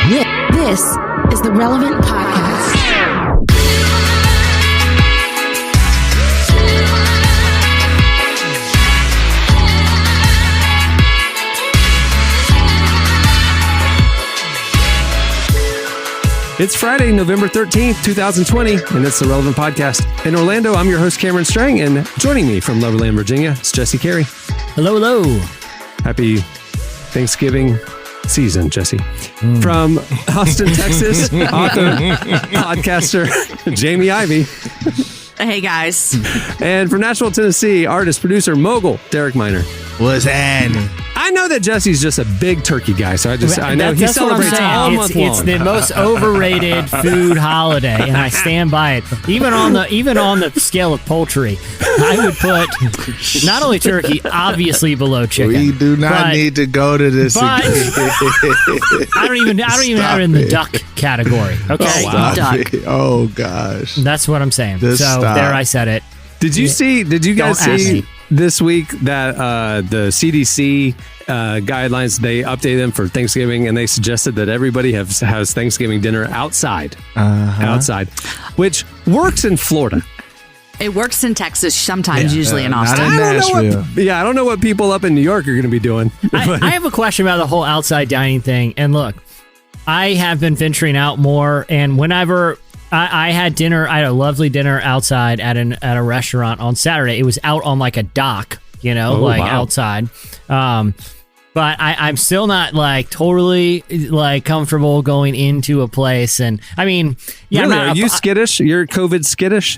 This is the Relevant Podcast. It's Friday, November 13th, 2020, and it's the Relevant Podcast. In Orlando, I'm your host, Cameron Strang, and joining me from Loverland, Virginia, it's Jesse Carey. Hello, hello. Happy Thanksgiving season, Jesse. From Austin, Texas, author, podcaster, Jamie Ivey. Hey, guys. And from Nashville, Tennessee, artist, producer, mogul, Derek Miner. What's happening? I know that Jesse's just a big turkey guy, so I know he celebrates all month long. It's the most overrated food holiday, and I stand by it. Even on the scale of poultry, I would put not only turkey, obviously below chicken. We do not need to go to this. I don't even have it in the duck category. Okay, duck. Oh gosh, that's what I'm saying. Just so stop. there, I said it. Did you guys see this week that the CDC guidelines, they updated them for Thanksgiving, and they suggested that everybody has Thanksgiving dinner outside, which works in Florida. It works in Texas sometimes, usually in Austin. Not in Nashville. I don't know what people up in New York are going to be doing. I have a question about the whole outside dining thing. And look, I have been venturing out more, and whenever I had dinner, I had a lovely dinner outside at a restaurant on Saturday. It was out on like a dock, outside. But I'm still not like totally like comfortable going into a place. And I mean, really? Are you skittish? You're COVID skittish?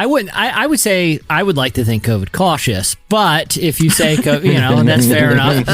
I would say I would like to think COVID cautious, but if you say that's fair enough.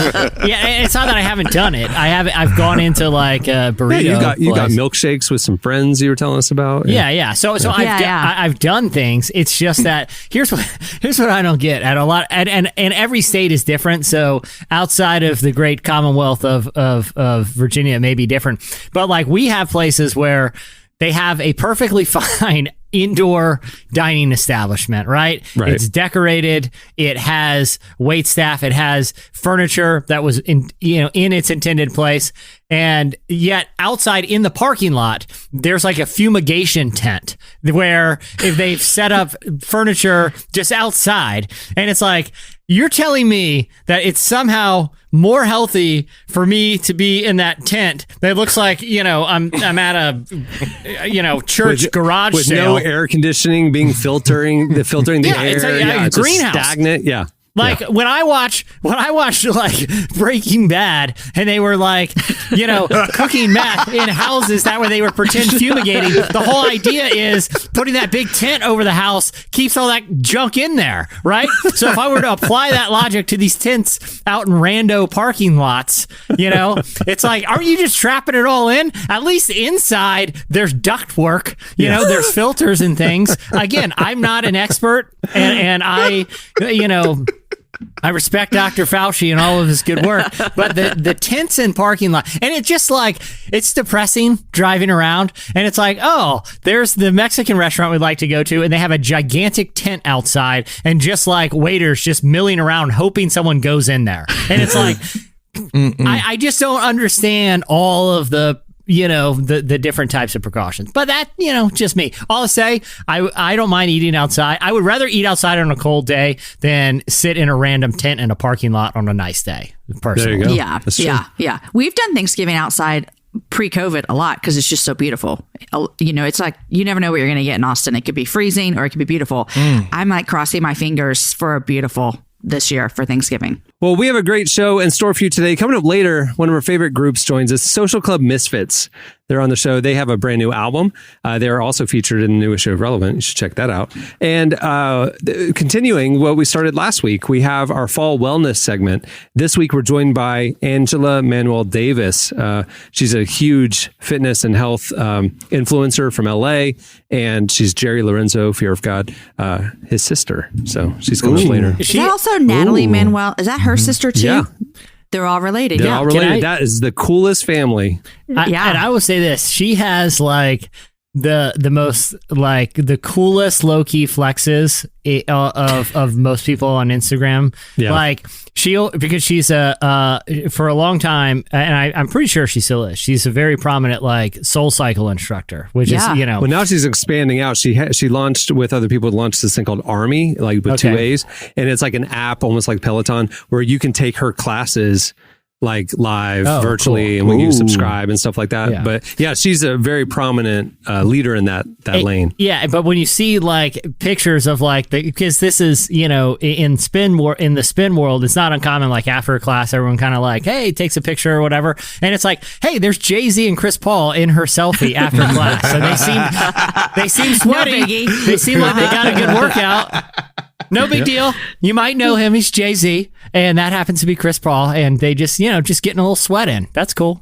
Yeah, it's not that I haven't done it. I've gone into like a burrito. Yeah, you got milkshakes with some friends you were telling us about. Yeah. So I've done things. It's just that here's what I don't get at a lot, and every state is different. So outside of the great Commonwealth of Virginia, it may be different, but like we have places where they have a perfectly fine indoor dining establishment, right? It's decorated. It has wait staff. It has furniture that was in its intended place. And yet outside in the parking lot, there's like a fumigation tent where if they've set up furniture just outside, and it's like, you're telling me that it's somehow more healthy for me to be in that tent that looks like, I'm at a, church garage with sale. No air conditioning being filtering the air. It's a greenhouse. Stagnant. Yeah. Like when I watched like Breaking Bad, and they were like, cooking meth in houses that way they were pretend fumigating. The whole idea is putting that big tent over the house keeps all that junk in there, right? So if I were to apply that logic to these tents out in rando parking lots, it's like, aren't you just trapping it all in? At least inside there's duct work, there's filters and things. Again, I'm not an expert, and I respect Dr. Fauci and all of his good work, but the tents and parking lot, and it's just like, it's depressing driving around, and it's like, oh, there's the Mexican restaurant we'd like to go to, and they have a gigantic tent outside, and just like waiters just milling around hoping someone goes in there. And it's like, I just don't understand all of the different types of precautions. But that, just me. All to say, I don't mind eating outside. I would rather eat outside on a cold day than sit in a random tent in a parking lot on a nice day, personally. There you go. Yeah. We've done Thanksgiving outside pre-COVID a lot because it's just so beautiful. It's like you never know what you're going to get in Austin. It could be freezing or it could be beautiful. I'm like crossing my fingers for a beautiful this year for Thanksgiving. Well, we have a great show in store for you today. Coming up later, one of our favorite groups joins us, Social Club Misfits. They're on the show. They have a brand new album. They're also featured in the newest show of Relevant. You should check that out. And continuing what we started last week, we have our fall wellness segment. This week, we're joined by Angela Manuel Davis. She's a huge fitness and health influencer from LA, and she's Jerry Lorenzo, Fear of God, his sister. So she's coming up later. Is that also Natalie Manuel? Is that her sister too? Yeah. They're all related. They're all related. That is the coolest family. And I will say this. She has like the most like the coolest low key flexes of most people on Instagram. Yeah. Like because she's for a long time, and I'm pretty sure she still is. She's a very prominent like Soul Cycle instructor, which is Well, now she's expanding out. She launched with other people. Launched this thing called Army, like with 2 A's, and it's like an app, almost like Peloton, where you can take her classes like live virtually, and when you subscribe and stuff like that. Yeah. But yeah, she's a very prominent leader in that lane. Yeah, but when you see like pictures of like because this is in the spin world, it's not uncommon. Like after a class, everyone kind of like, hey, takes a picture or whatever, and it's like, hey, there's Jay-Z and Chris Paul in her selfie after class, so they seem sweaty. No, they seem like they got a good workout. No big deal. You might know him. He's Jay-Z, and that happens to be Chris Paul, and they just getting a little sweat in. That's cool.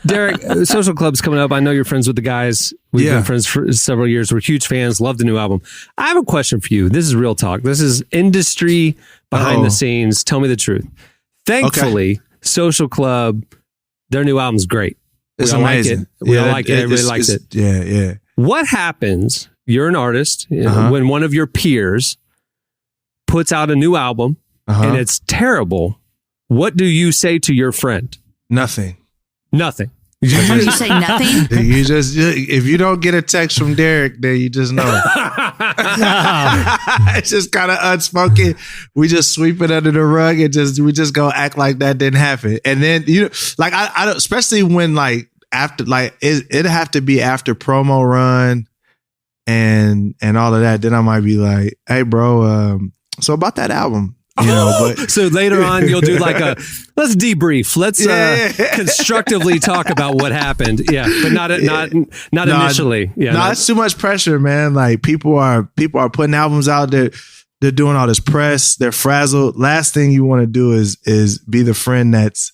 Derek, Social Club's coming up. I know you're friends with the guys. We've been friends for several years. We're huge fans. Love the new album. I have a question for you. This is real talk. This is industry behind the scenes. Tell me the truth. Thankfully, Social Club, their new album's great. It's Like amazing. it. We all like it. Everybody likes it. Yeah. What happens? You're an artist. When one of your peers puts out a new album and it's terrible, what do you say to your friend? Nothing. You say nothing? You just, if you don't get a text from Derek, then you just know. It's just kind of unspoken. We just sweep it under the rug and we just go act like that didn't happen. And then like I don't, especially when like after like it'd have to be after promo run and all of that. Then I might be like, hey bro, so about that album, but so later on you'll do like let's debrief. Let's constructively talk about what happened. Yeah, but not initially. Yeah, no, it's too much pressure, man. Like people are putting albums out there. They're doing all this press. They're frazzled. Last thing you want to do is be the friend that's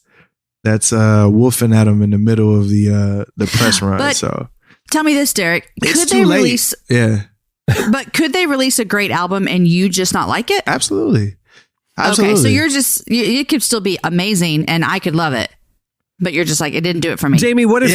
woofing at them in the middle of the press run. But so tell me this, Derek. It's too late. Release? Yeah. But could they release a great album and you just not like it? Absolutely. Okay, so you're just, it could still be amazing and I could love it, but you're just like, it didn't do it for me. Jamie, what if,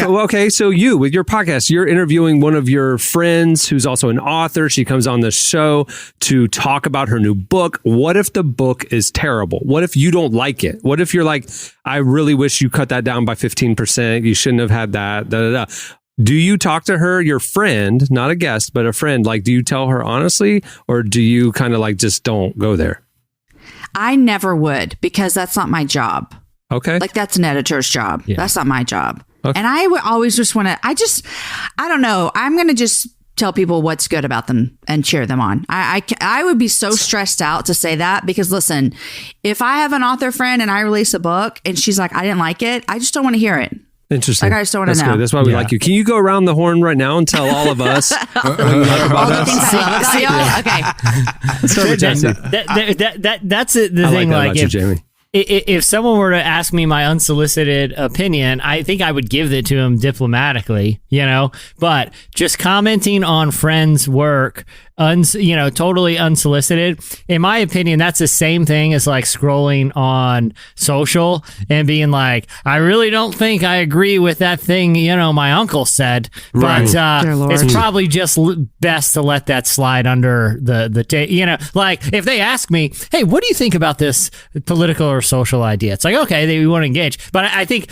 so you, with your podcast, you're interviewing one of your friends who's also an author. She comes on the show to talk about her new book. What if the book is terrible? What if you don't like it? What if you're like, I really wish you cut that down by 15%. You shouldn't have had that. Da, da, da. Do you talk to her, your friend, not a guest, but a friend? Like, do you tell her honestly, or do you kind of like just don't go there? I never would, because that's not my job. Okay. Like that's an editor's job. Yeah. That's not my job. Okay. And I would always just want to, I don't know. I'm going to just tell people what's good about them and cheer them on. I would be so stressed out to say that, because listen, if I have an author friend and I release a book and she's like, I didn't like it, I just don't want to hear it. Interesting. Like I just don't want to know. Good. That's why we like you. Can you go around the horn right now and tell all of us what you like about us? Okay. That's the thing. Like that about you, Jamie. If someone were to ask me my unsolicited opinion, I think I would give it to him diplomatically, but just commenting on friends' work, totally unsolicited. In my opinion, that's the same thing as like scrolling on social and being like, I really don't think I agree with that thing, my uncle said, but it's probably just best to let that slide under like if they ask me, hey, what do you think about this political or social idea? It's like, okay, they want to engage, but I think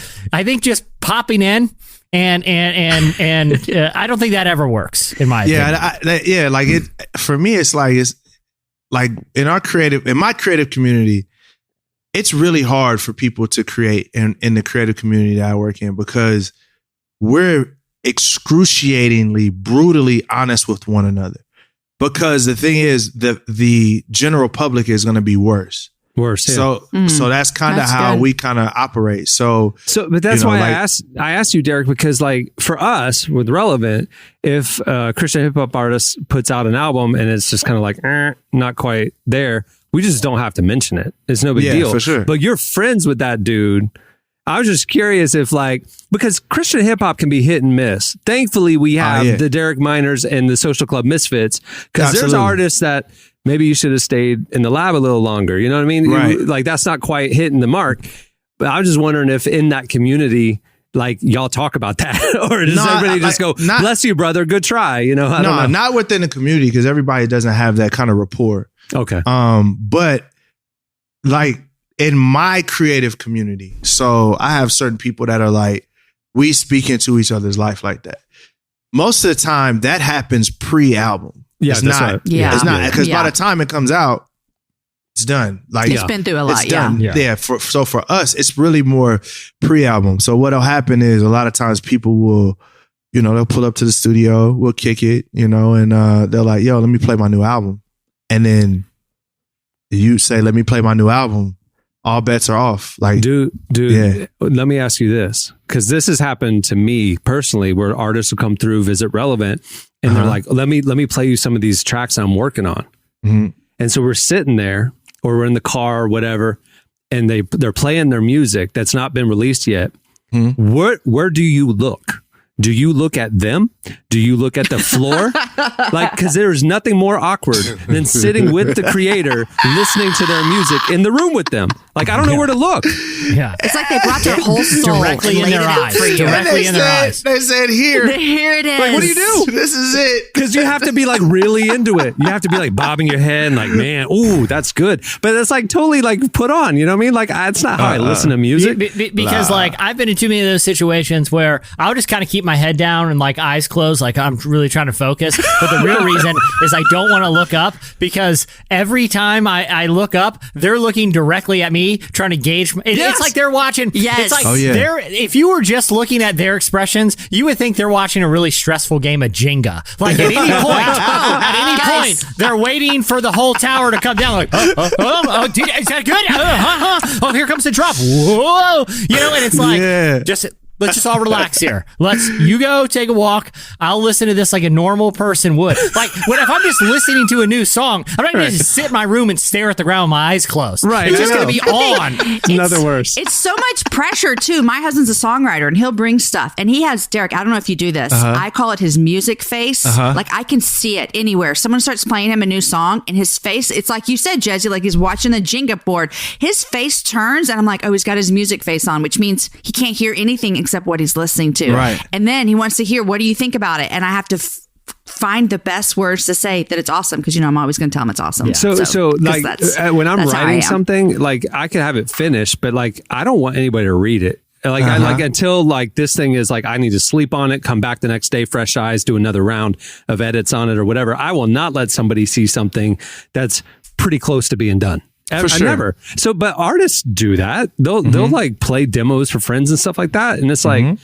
just popping in and I don't think that ever works in my opinion. Like it for me, it's like in my creative community, it's really hard for people to create in the creative community that I work in, because we're excruciatingly, brutally honest with one another. Because the thing is, the general public is going to be worse. Yeah. So that's kind of how good. We kind of operate. But that's why I asked you, Derek, because like for us with Relevant, if a Christian hip hop artist puts out an album and it's just kind of like not quite there, we just don't have to mention it. It's no big deal. For sure. But you're friends with that dude. I was just curious if because Christian hip hop can be hit and miss. Thankfully, we have the Derek Miners and the Social Club Misfits, because there's artists that maybe you should have stayed in the lab a little longer. You know what I mean? Right. Like that's not quite hitting the mark. But I was just wondering if in that community, like y'all talk about that, or does everybody just go, "Bless you, brother, good try"? I don't know. Not within the community because everybody doesn't have that kind of rapport. Okay. But like in my creative community, so I have certain people that are like, we speak into each other's life like that. Most of the time, that happens pre-album. Yeah, it's that's not. right. Yeah. It's not because by the time it comes out, it's done. Like It's been through a lot. it's done. Yeah. So for us, it's really more pre-album. So what'll happen is a lot of times people will, they'll pull up to the studio, we'll kick it, and they're like, "Yo, let me play my new album," and then you say, "Let me play my new album." All bets are off. Like, dude, yeah. Let me ask you this, because this has happened to me personally, where artists will come through, visit Relevant, and they're like, let me play you some of these tracks I'm working on. Mm-hmm. And so we're sitting there, or we're in the car or whatever, and they're playing their music that's not been released yet. Mm-hmm. Where do you look? Do you look at them? Do you look at the floor? Because there's nothing more awkward than sitting with the creator, listening to their music in the room with them. Like, I don't know where to look. Yeah. It's like they brought their whole soul Directly and in laid their it out eyes. for you. Directly in their eyes. They said, "Here, Here it is. Like, what do you do? this is it." Because you have to be like really into it. You have to be like bobbing your head and like, man, ooh, that's good. But it's like totally like put on. You know what I mean? Like, it's not how I listen to music. Because like I've been in too many of those situations where I'll just kind of keep my head down and like eyes closed, like I'm really trying to focus. But the real reason is I don't want to look up, because every time I look up, they're looking directly at me, trying to gauge. It's like they're watching. Yes. It's like Oh, yeah. if you were just looking at their expressions, you would think they're watching a really stressful game of Jenga. Like at any point, they're waiting for the whole tower to come down. Like, oh, dude, is that good? Oh, here comes the drop. Whoa, and it's like, Yeah. let's just all relax here. You go take a walk. I'll listen to this like a normal person would. Like, if I'm just listening to a new song, I'm not going to just sit in my room and stare at the ground with my eyes closed. Right. It's just I going to be on. Nothing worse. It's so much pressure too. My husband's a songwriter and he'll bring stuff, and he has, Derek, I don't know if you do this. I call it his music face. Like I can see it anywhere. Someone starts playing him a new song and his face, it's like you said, Jesse, like he's watching the Jenga board. His face turns and I'm like, oh, he's got his music face on, which means he can't hear anything except what he's listening to. Right. And then he wants to hear, what do you think about it? And I have to find the best words to say that it's awesome, because I'm always going to tell him it's awesome. So like when I'm writing something, like I could have it finished, but like I don't want anybody to read it. Like I like until like this thing is like I need to sleep on it, come back the next day, fresh eyes, do another round of edits on it or whatever. I will not let somebody see something that's pretty close to being done. For sure. Never. So, but artists do that. They'll like play demos for friends and stuff like that, and it's like.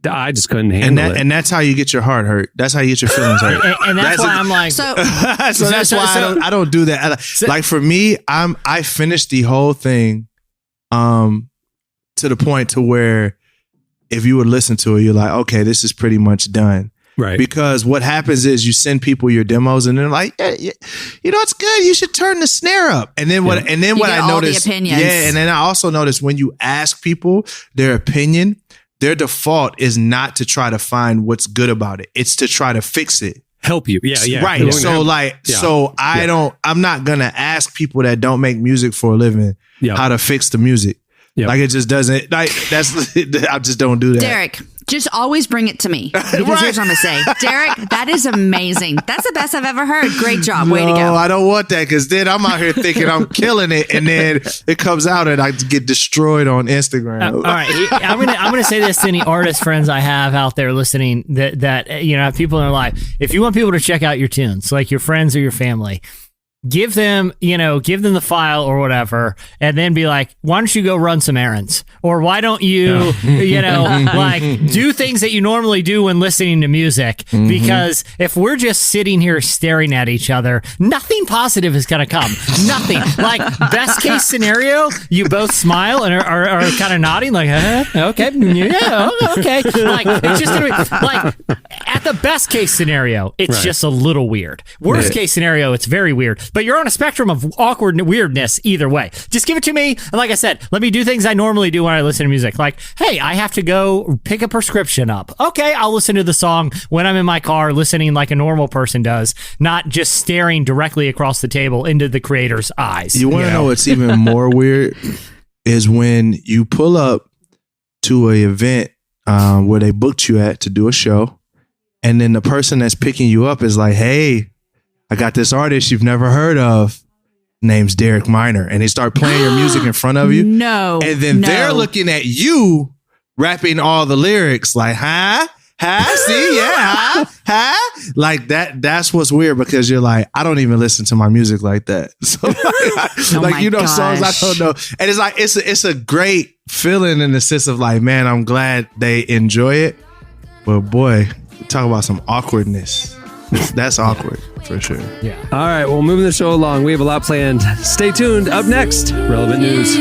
I just couldn't handle it. And that's how you get your heart hurt. That's how you get your feelings hurt. And that's why I'm like, so that's why I don't do that. Like for me, I finished the whole thing to the point to where if you would listen to it, you're like, okay, this is pretty much done. Right. Because what happens is you send people your demos and they're like, it's good. You should turn the snare up. And then what I noticed, and then I also noticed when you ask people their opinion, their default is not to try to find what's good about it. It's to try to fix it. Help you. Yeah. Right. So I'm not going to ask people that don't make music for a living how to fix the music. Yep. Like it just doesn't, I just don't do that. Derek, just always bring it to me. Because here's what I'm going to say. Derek, that is amazing. That's the best I've ever heard. Great job. Way to go. No, I don't want that, because then I'm out here thinking I'm killing it, and then it comes out and I get destroyed on Instagram. All right. I'm gonna say this to any artist friends I have out there listening that have people in their life. If you want people to check out your tunes, like your friends or your family, give them the file or whatever, and then be like, why don't you go run some errands? Or why don't you, like do things that you normally do when listening to music? Because if we're just sitting here staring at each other, nothing positive is going to come. Nothing. Like best case scenario, you both smile and are kind of nodding like, okay, yeah, okay. Like it's just going to be like at the best case scenario, it's just a little weird. Worst case scenario, it's very weird. But you're on a spectrum of awkward weirdness either way. Just give it to me. And like I said, let me do things I normally do when I listen to music. Like, hey, I have to go pick a prescription up. Okay, I'll listen to the song when I'm in my car, listening like a normal person does, not just staring directly across the table into the creator's eyes. You want to know what's even more weird is when you pull up to an event where they booked you at to do a show. And then the person that's picking you up is like, hey, I got this artist you've never heard of. Name's Derek Minor. And they start playing your music in front of you. No. And then they're looking at you rapping all the lyrics like, huh? See, yeah, huh? Like that's what's weird, because you're like, I don't even listen to my music like that. So songs I don't know. And it's like, it's a great feeling in the sense of like, man, I'm glad they enjoy it. But boy, talk about some awkwardness. That's awkward for sure. Yeah. All right. Well, moving the show along, we have a lot planned. Stay tuned. Up next, relevant news.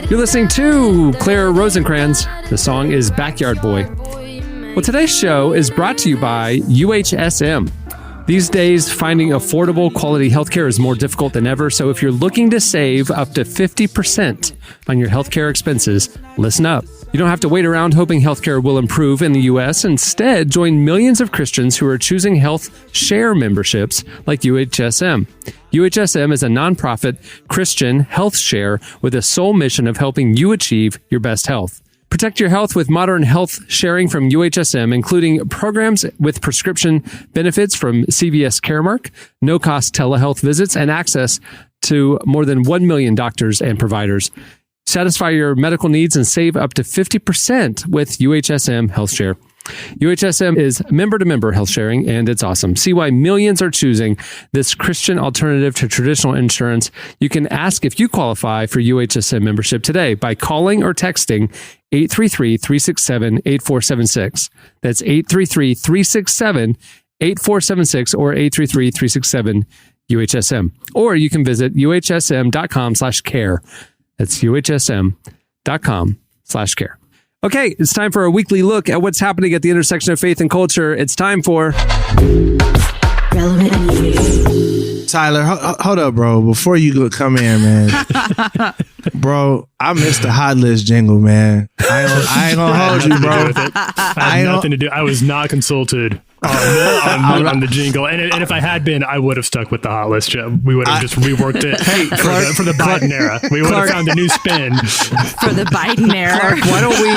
You're listening to Claire Rosencrantz. The song is Backyard Boy. Well, today's show is brought to you by UHSM. These days, finding affordable quality healthcare is more difficult than ever. So if you're looking to save up to 50% on your healthcare expenses, listen up. You don't have to wait around hoping healthcare will improve in the U.S. Instead, join millions of Christians who are choosing health share memberships like UHSM. UHSM is a nonprofit Christian health share with a sole mission of helping you achieve your best health. Protect your health with modern health sharing from UHSM, including programs with prescription benefits from CVS Caremark, no-cost telehealth visits, and access to more than 1 million doctors and providers. Satisfy your medical needs and save up to 50% with UHSM Health Share. UHSM is member-to-member health sharing, and it's awesome. See why millions are choosing this Christian alternative to traditional insurance. You can ask if you qualify for UHSM membership today by calling or texting 833-367-8476. That's 833-367-8476 or 833-367-UHSM. Or you can visit uhsm.com/care. That's uhsm.com/care. Okay, it's time for a weekly look at what's happening at the intersection of faith and culture. It's time for Relevant News. Tyler, hold up, bro. Before you come in, man. Bro, I missed the hot list jingle, man. I ain't gonna hold you, bro. I had nothing to do. I was not consulted on the jingle, and if I had been, I would have stuck with the hot list. We would have just reworked it for the Biden era. We would have found a new spin for the Biden era. Clark, why don't we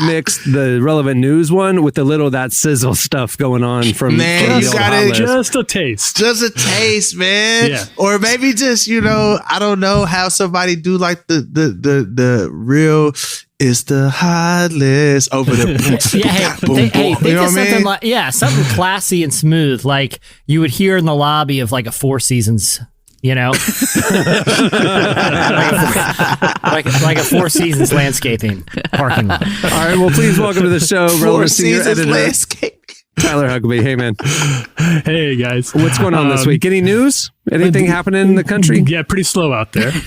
remix the relevant news one with a little of that sizzle stuff going on from man? You got it. Just a taste, man. Yeah. Or maybe just I don't know how somebody do like the real. It's the hot list over the think of something like something classy and smooth, like you would hear in the lobby of like a Four Seasons, like a Four Seasons landscaping parking lot. All right, well, please welcome to the show, Four Seasons landscaping. Tyler Huckabee. Hey, man. Hey, guys. What's going on this week? Any news? Anything happening in the country? Yeah, pretty slow out there. I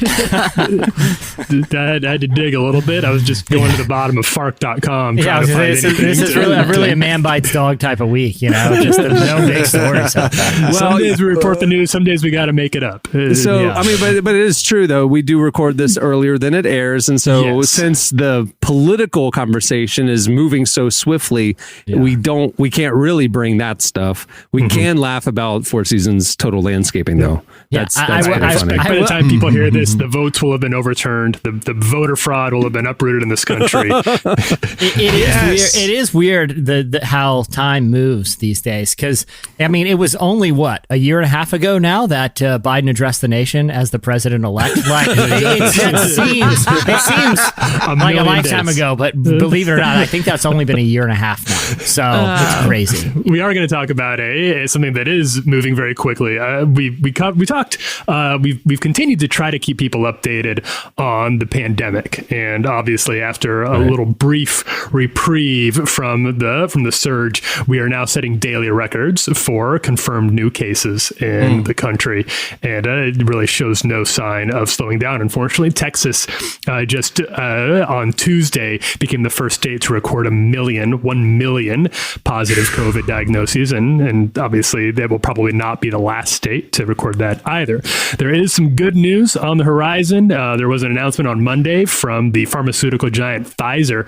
had to dig a little bit. I was just going to the bottom of fark.com. Yeah, this is really a man bites dog type of week, just no big stories. Well, some days we report the news, some days we got to make it up. So, yeah. I mean, but it is true, though. We do record this earlier than it airs. And so since the political conversation is moving so swiftly, we can't really bring that stuff. We can laugh about Four Seasons total landscaping, though. That's funny. By the time people hear this, the votes will have been overturned. The voter fraud will have been uprooted in this country. It is weird how time moves these days. Because, I mean, it was only, a year and a half ago now that Biden addressed the nation as the president-elect? It seems like a lifetime ago, but believe it or not, I think that's only been a year and a half now. So it's crazy. We are going to talk about something that is moving very quickly. We've continued to try to keep people updated on the pandemic, and obviously after a little brief reprieve from the surge, we are now setting daily records for confirmed new cases in the country, and it really shows no sign of slowing down. Unfortunately, Texas just on Tuesday became the first state to record 1 million positive COVID diagnoses, and obviously that will probably not be the last state to record toward that either. There is some good news on the horizon. There was an announcement on Monday from the pharmaceutical giant Pfizer,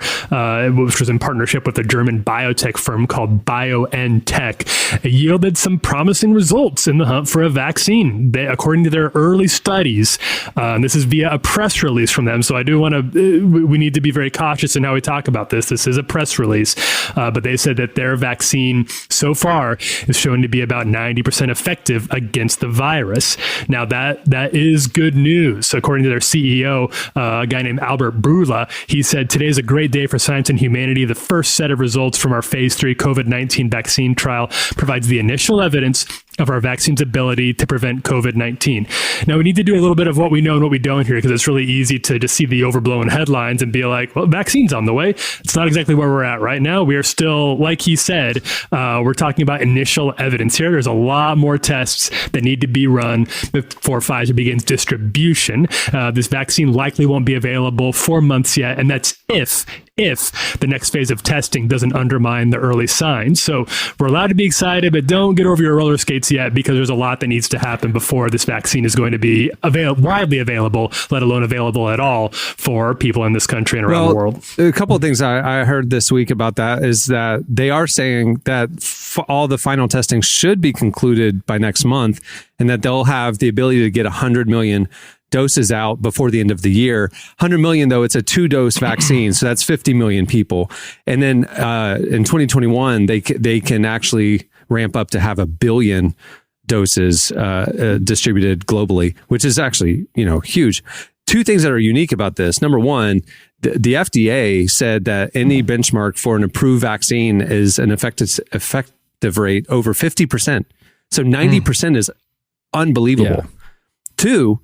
which was in partnership with a German biotech firm called BioNTech. It yielded some promising results in the hunt for a vaccine. According to their early studies, this is via a press release from them. So I do want to, we need to be very cautious in how we talk about this. This is a press release, but they said that their vaccine so far is shown to be about 90% effective against the virus. Now that is good news. According to their CEO, a guy named Albert Bourla, he said, "Today is a great day for science and humanity. The first set of results from our phase 3 COVID-19 vaccine trial provides the initial evidence of our vaccine's ability to prevent COVID-19. Now, we need to do a little bit of what we know and what we don't here, because it's really easy to just see the overblown headlines and be like, well, vaccine's on the way. It's not exactly where we're at right now. We are still, like he said, we're talking about initial evidence here. There's a lot more tests that need to be run before Pfizer begins distribution. This vaccine likely won't be available for months yet, and that's if the next phase of testing doesn't undermine the early signs. So we're allowed to be excited, but don't get over your roller skates yet, because there's a lot that needs to happen before this vaccine is going to be widely available, let alone available at all for people in this country and around the world. A couple of things I heard this week about that is that they are saying that all the final testing should be concluded by next month, and that they'll have the ability to get 100 million doses out before the end of the year. 100 million, though, it's a 2-dose vaccine, so that's 50 million people. And then in 2021, they can actually ramp up to have 1 billion doses distributed globally, which is actually, huge. Two things that are unique about this. Number one, the FDA said that any benchmark for an approved vaccine is an effective rate over 50%. So 90% is unbelievable. Yeah. Two,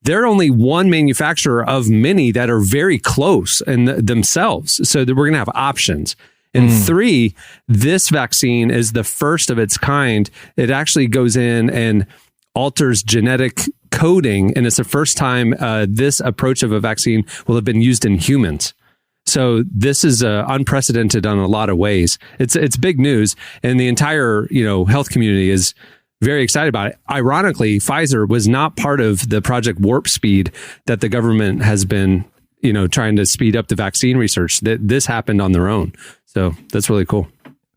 they're only one manufacturer of many that are very close in themselves. So that we're going to have options. And three, this vaccine is the first of its kind. It actually goes in and alters genetic coding. And it's the first time this approach of a vaccine will have been used in humans. So this is unprecedented on a lot of ways. It's big news. And the entire, health community is very excited about it. Ironically, Pfizer was not part of the Project Warp Speed that the government has been, trying to speed up the vaccine research. That this happened on their own. So that's really cool.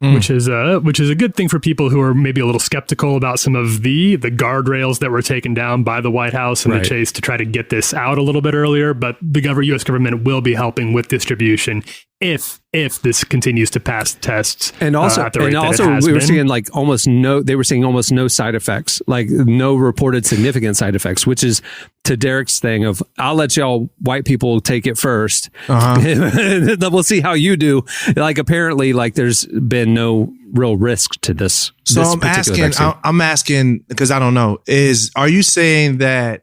Which is a good thing for people who are maybe a little skeptical about some of the guardrails that were taken down by the White House and the chase to try to get this out a little bit earlier. But the U.S. government will be helping with distribution if this continues to pass tests. And also, at the rate we were seeing they were seeing almost no side effects, like no reported significant side effects, which is to Derek's thing of, I'll let y'all white people take it first. Then we'll see how you do. Like, apparently, there's been no real risk to this. So I'm asking because I don't know, are you saying that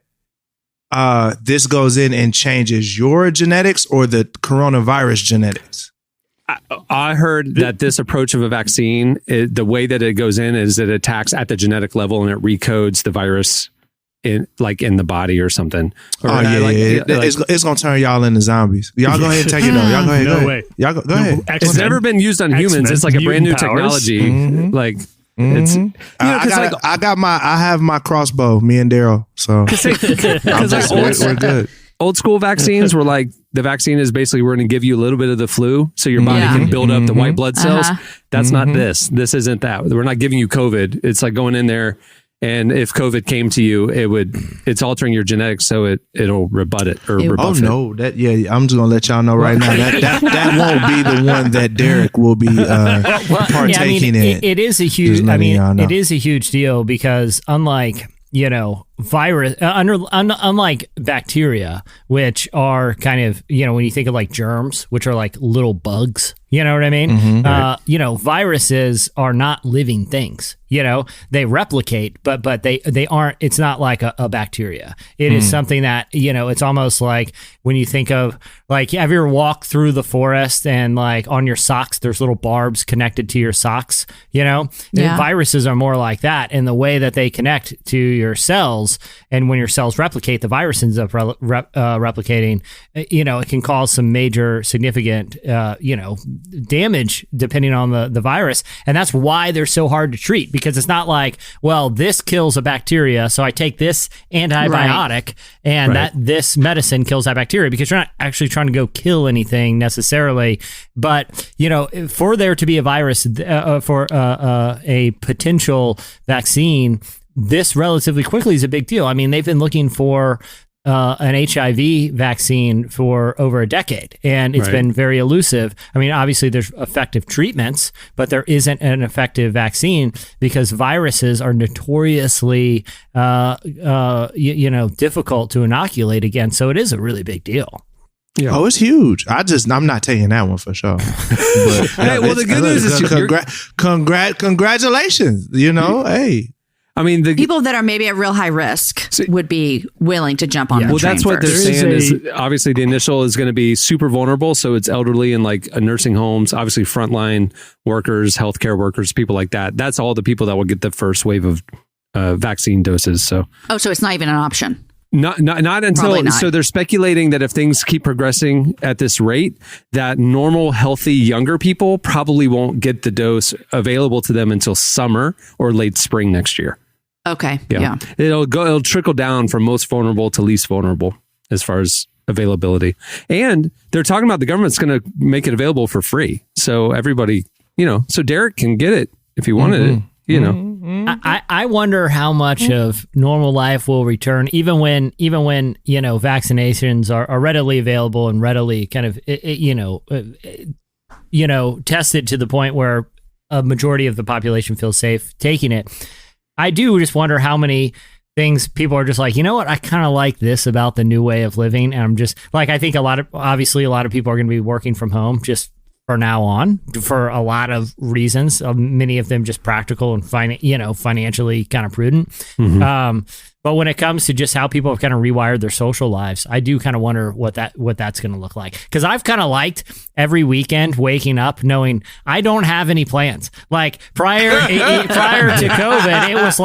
this goes in and changes your genetics or the coronavirus genetics? I heard that this approach of a vaccine, the way that it goes in is it attacks at the genetic level and it recodes the virus in the body or something. It's going to turn y'all into zombies. Y'all go ahead and take it though. Y'all go ahead. No way. Y'all go ahead. It's never been used on humans. It's like a brand new technology. It's I have my crossbow, me and Daryl. So we're good. Old school vaccines were like, the vaccine is basically, we're going to give you a little bit of the flu so your body can build up the white blood cells. That's not this. This isn't that. We're not giving you COVID. It's like going in there, and if COVID came to you, it's altering your genetics so it'll rebut it or rebuff it. I'm just gonna let y'all know right now that won't be the one that Derek will be partaking in. It is a huge. It is a huge deal because unlike virus, unlike bacteria, which are kind of, when you think of like germs, which are like little bugs, you know what I mean? Viruses are not living things. They replicate, but they aren't. It's not like a bacteria. It is something that it's almost like when you think of, like, have you ever walked through the forest and like on your socks there's little barbs connected to your socks? Viruses are more like that in the way that they connect to your cells, and when your cells replicate, the virus ends up replicating. It can cause some major significant damage depending on the virus. And that's why they're so hard to treat, because it's not like, well, this kills a bacteria, so I take this antibiotic and that this medicine kills that bacteria, because you're not actually trying to go kill anything necessarily. But, for there to be a virus, for a potential vaccine, this relatively quickly is a big deal. I mean, they've been looking for an HIV vaccine for over a decade, and it's been very elusive. I mean, obviously there's effective treatments, but there isn't an effective vaccine because viruses are notoriously, difficult to inoculate against. So it is a really big deal. Yeah. Oh, it's huge. I'm not taking that one for sure. But, hey, well, the good news is congratulations. Hey. I mean, the people that are maybe at real high risk would be willing to jump on the train. Well, that's what they're saying is obviously the initial is going to be super vulnerable. So it's elderly and like nursing homes, obviously frontline workers, healthcare workers, people like that. That's all the people that will get the first wave of vaccine doses. So it's not even an option. Not until not. So they're speculating that if things keep progressing at this rate, that normal, healthy, younger people probably won't get the dose available to them until summer or late spring next year. Okay. Yeah. It'll trickle down from most vulnerable to least vulnerable as far as availability. And they're talking about the government's going to make it available for free. So everybody, so Derek can get it if he wanted it, I wonder how much of normal life will return, even when vaccinations are readily available and readily kind of, tested to the point where a majority of the population feels safe taking it. I do just wonder how many things people are just like, you know what, I kind of like this about the new way of living. And I'm just like, I think a lot of people are going to be working from home just for now on for a lot of reasons. Many of them just practical and financially kind of prudent. Mm-hmm. But when it comes to just how people have kind of rewired their social lives, I do kind of wonder what that's going to look like. Because I've kind of liked every weekend waking up knowing I don't have any plans. Like prior to COVID, it was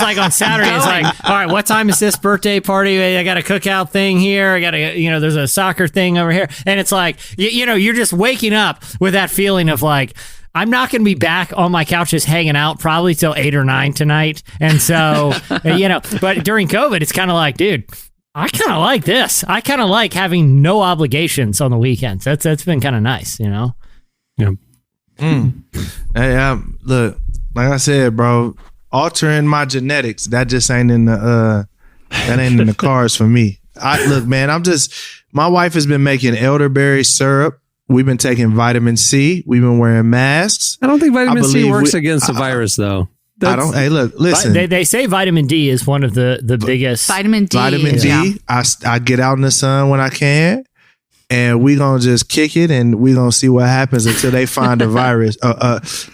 like on Saturday. It's like, all right, what time is this birthday party? I got a cookout thing here. I got there's a soccer thing over here, and it's like you're just waking up with that feeling of like, I'm not going to be back on my couch just hanging out probably till 8 or 9 tonight. And so, but during COVID, it's kind of like, dude, I kind of like this. I kind of like having no obligations on the weekends. That's been kind of nice, Yeah. Hey, look, like I said, bro, altering my genetics, that just ain't in the cards for me. Look, man, my wife has been making elderberry syrup. We've been taking vitamin C. We've been wearing masks. I don't think vitamin C works against the virus, though. Hey, look, listen. They say vitamin D is one of the biggest. Vitamin D. Yeah. I get out in the sun when I can, and we're going to just kick it, and we're going to see what happens until they find a virus,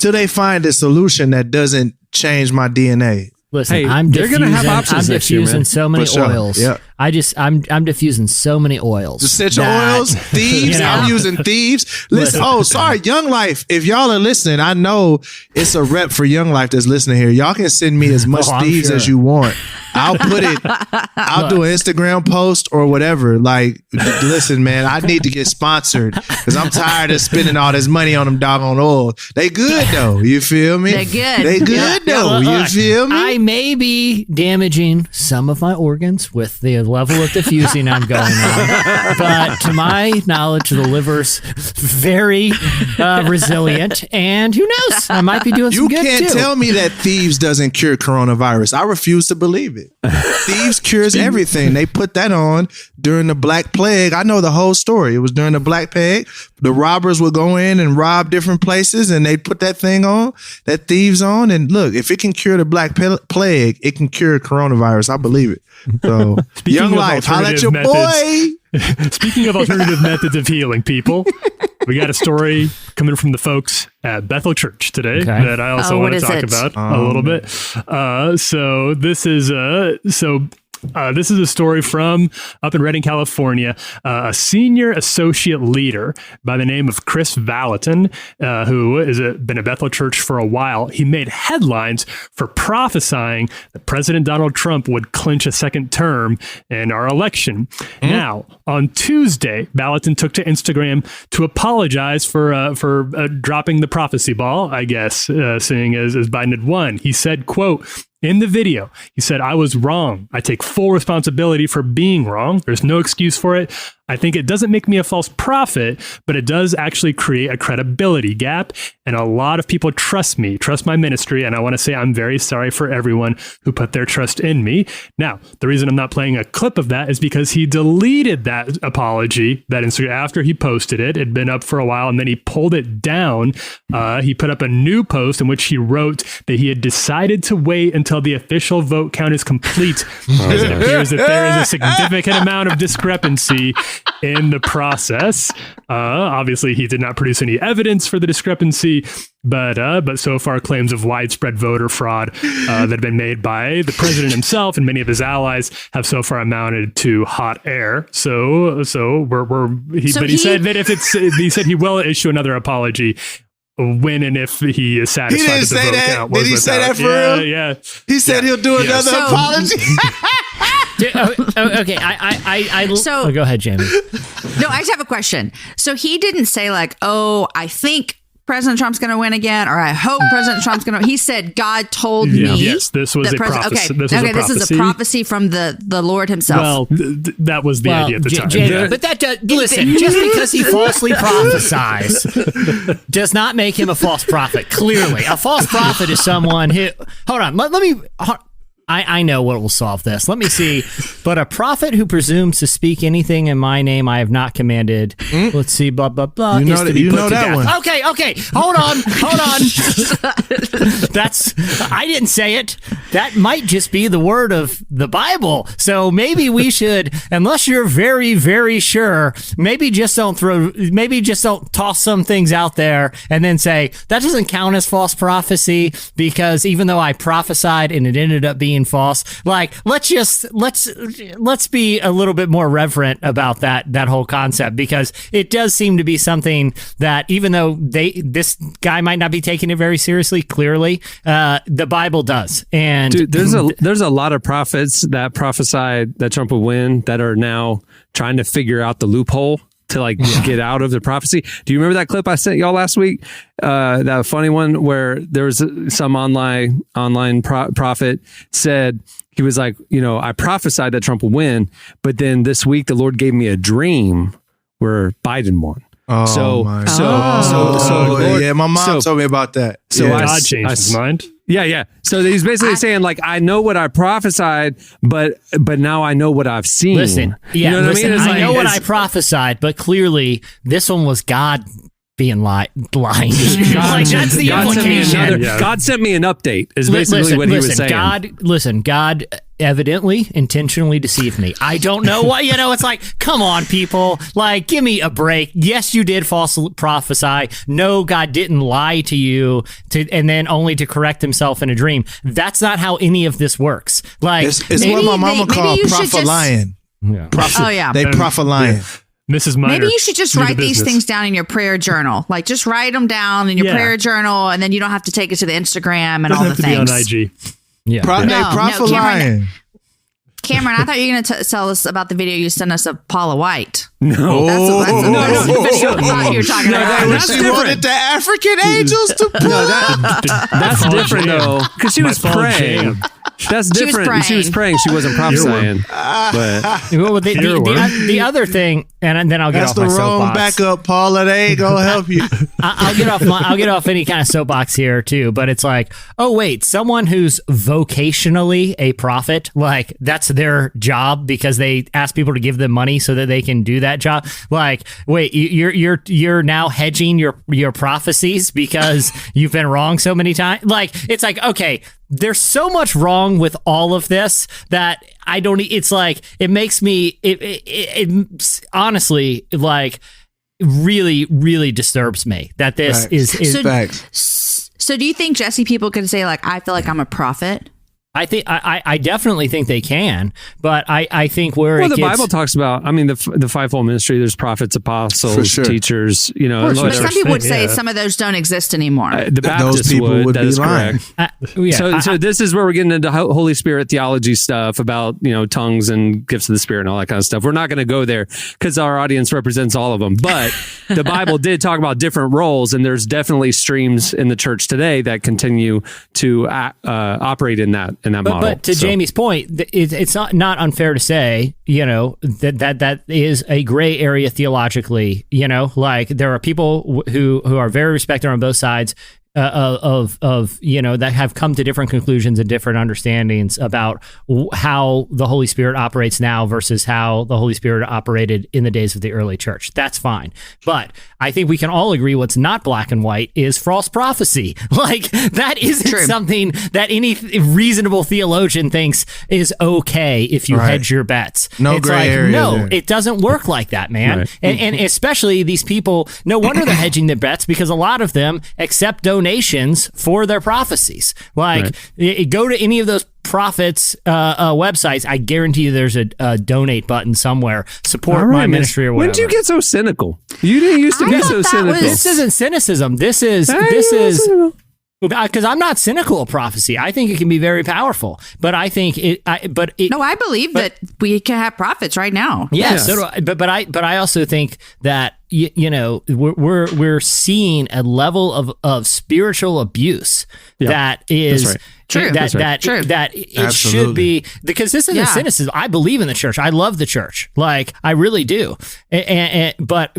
till they find a solution that doesn't change my DNA. Listen, they're going to have options next year, man. So many oils. Yeah. I'm diffusing so many oils. Essential oils, thieves. I'm using thieves. Listen. Oh, sorry, Young Life. If y'all are listening, I know it's a rep for Young Life that's listening here. Y'all can send me as much thieves as you want. I'll put it. I'll do an Instagram post or whatever. Like, listen, man, I need to get sponsored because I'm tired of spending all this money on them doggone oils. They good though. You feel me? They're good. They good though. You feel me? I may be damaging some of my organs with the level of diffusing I'm going on, but to my knowledge, the liver's very resilient, and who knows? I might be doing some good too. You can't tell me that thieves doesn't cure coronavirus. I refuse to believe it. Thieves cures everything. They put that on during the Black Plague. I know the whole story. It was during the Black Plague. The robbers would go in and rob different places, and they put that thing on, that thieves on. And look, if it can cure the Black Plague, it can cure coronavirus. I believe it. So, Young Life, holla at your boy. Speaking of alternative methods of healing, people, we got a story coming from the folks at Bethel Church today that I also want to talk about a little bit. So this is This is a story from up in Redding, California. A senior associate leader by the name of Chris Valentin, who has been at Bethel Church for a while, he made headlines for prophesying that President Donald Trump would clinch a second term in our election. Now, on Tuesday, Valentin took to Instagram to apologize for dropping the prophecy ball, I guess, seeing as Biden had won. He said, quote, in the video, he said, I was wrong. I take full responsibility for being wrong. There's no excuse for it. I think it doesn't make me a false prophet, but it does actually create a credibility gap. And a lot of people trust me, trust my ministry. And I want to say I'm very sorry for everyone who put their trust in me. Now, the reason I'm not playing a clip of that is because he deleted that apology, that Instagram, after he posted it. It'd been up for a while and then he pulled it down. He put up a new post in which he wrote that he had decided to wait until the official vote count is complete. As it appears that there is a significant amount of discrepancy in the process. Obviously, he did not produce any evidence for the discrepancy, but so far claims of widespread voter fraud that have been made by the president himself and many of his allies have so far amounted to hot air. He said that he said he will issue another apology when and if he is satisfied. He didn't that the say vote that. count was Did he say that for real? Yeah. He said he'll do another apology. Okay, go ahead, Jamie. No, I just have a question. So he didn't say like, oh, I think President Trump's going to win again, or I hope President Trump's going to. He said God told me. Yes, this was a prophecy. This is a prophecy from the Lord himself. Well, that was the idea at the time. Jamie, but that listen, just because he falsely prophesies does not make him a false prophet. Clearly, a false prophet is someone who. Hold on, let me. I know what will solve this. Let me see. But a prophet who presumes to speak anything in my name I have not commanded. Let's see, blah, blah, blah. You know that one. Okay. Hold on. I didn't say it. That might just be the word of the Bible. So maybe we should, unless you're very, very sure, maybe just don't toss some things out there and then say, that doesn't count as false prophecy because even though I prophesied and it ended up being false, like let's be a little bit more reverent about that whole concept, because it does seem to be something that even though this guy might not be taking it very seriously, clearly the Bible does. And dude, there's a lot of prophets that prophesied that Trump would win that are now trying to figure out the loophole to get out of the prophecy. Do you remember that clip I sent y'all last week? That funny one where there was some online prophet said, he was like, I prophesied that Trump will win, but then this week the Lord gave me a dream where Biden won. Oh, yeah, my mom told me about that. So God changed his mind. Yeah. So he's basically saying, I know what I prophesied, but now I know what I've seen. Listen, you know what I mean? I know what I prophesied, but clearly this one was God being lying. That's the implication. God sent me an update, is basically what he was saying. God evidently intentionally deceived me. I don't know why. It's like, come on, people. Give me a break. Yes, you did falsely prophesy. No, God didn't lie to you, and then only to correct himself in a dream. That's not how any of this works. It's what my mama called prophet lying. Yeah. They prophet lying. Yeah. Mrs. Minor, maybe you should just write these things down in your prayer journal. Just write them down in your prayer journal, and then you don't have to take it to the Instagram and all the things. Have to be on IG. Yeah. Prophet lying. Cameron, I thought you were going to tell us about the video you sent us of Paula White. No. That's the video I thought you were talking about. She wanted the African angels to pull. That's different, though, because she was praying. That's different. She was praying. She wasn't prophesying. But the other thing, and then I'll get off my soapbox. That's the wrong backup, Paula. They ain't gonna help you. I'll get off any kind of soapbox here too. But it's like, oh wait, someone who's vocationally a prophet, that's their job because they ask people to give them money so that they can do that job. Wait, you're now hedging your prophecies because you've been wrong so many times. It's like, okay, there's so much wrong with all of this that I don't. It's like it makes me. It honestly really, really disturbs me that this is facts. So do you think Jesse people could say I feel like I'm a prophet? I definitely think they can, but I think the Bible talks about, I mean, the fivefold ministry, there's prophets, apostles, teachers, you know. But some people would say some of those don't exist anymore. The Baptists would that is correct. So this is where we're getting into Holy Spirit theology stuff about, you know, tongues and gifts of the Spirit and all that kind of stuff. We're not going to go there because our audience represents all of them. But the Bible did talk about different roles, and there's definitely streams in the church today that continue to operate in that model. But to Jamie's point, it's not unfair to say, you know, that is a gray area theologically. You know, like there are people who are very respected on both sides of you know, that have come to different conclusions and different understandings about how the Holy Spirit operates now versus how the Holy Spirit operated in the days of the early church. That's fine. But I think we can all agree what's not black and white is false prophecy. Like, that isn't something that any reasonable theologian thinks is okay if you hedge your bets. No gray area. No, it doesn't work like that, man. Right. And especially these people, no wonder they're hedging their bets, because a lot of them accept donations for their prophecies. Like, go to any of those prophets websites. I guarantee you there's a donate button somewhere. Support my ministry or whatever. When did you get so cynical? You didn't used to be so cynical. This isn't cynicism. This is because I'm not cynical of prophecy. I think it can be very powerful, but I think I believe that we can have prophets right now. Yes. So do I, but I also think that you know, we're seeing a level of spiritual abuse that is true. That it should be, because this isn't cynicism. I believe in the church. I love the church. Like, I really do. But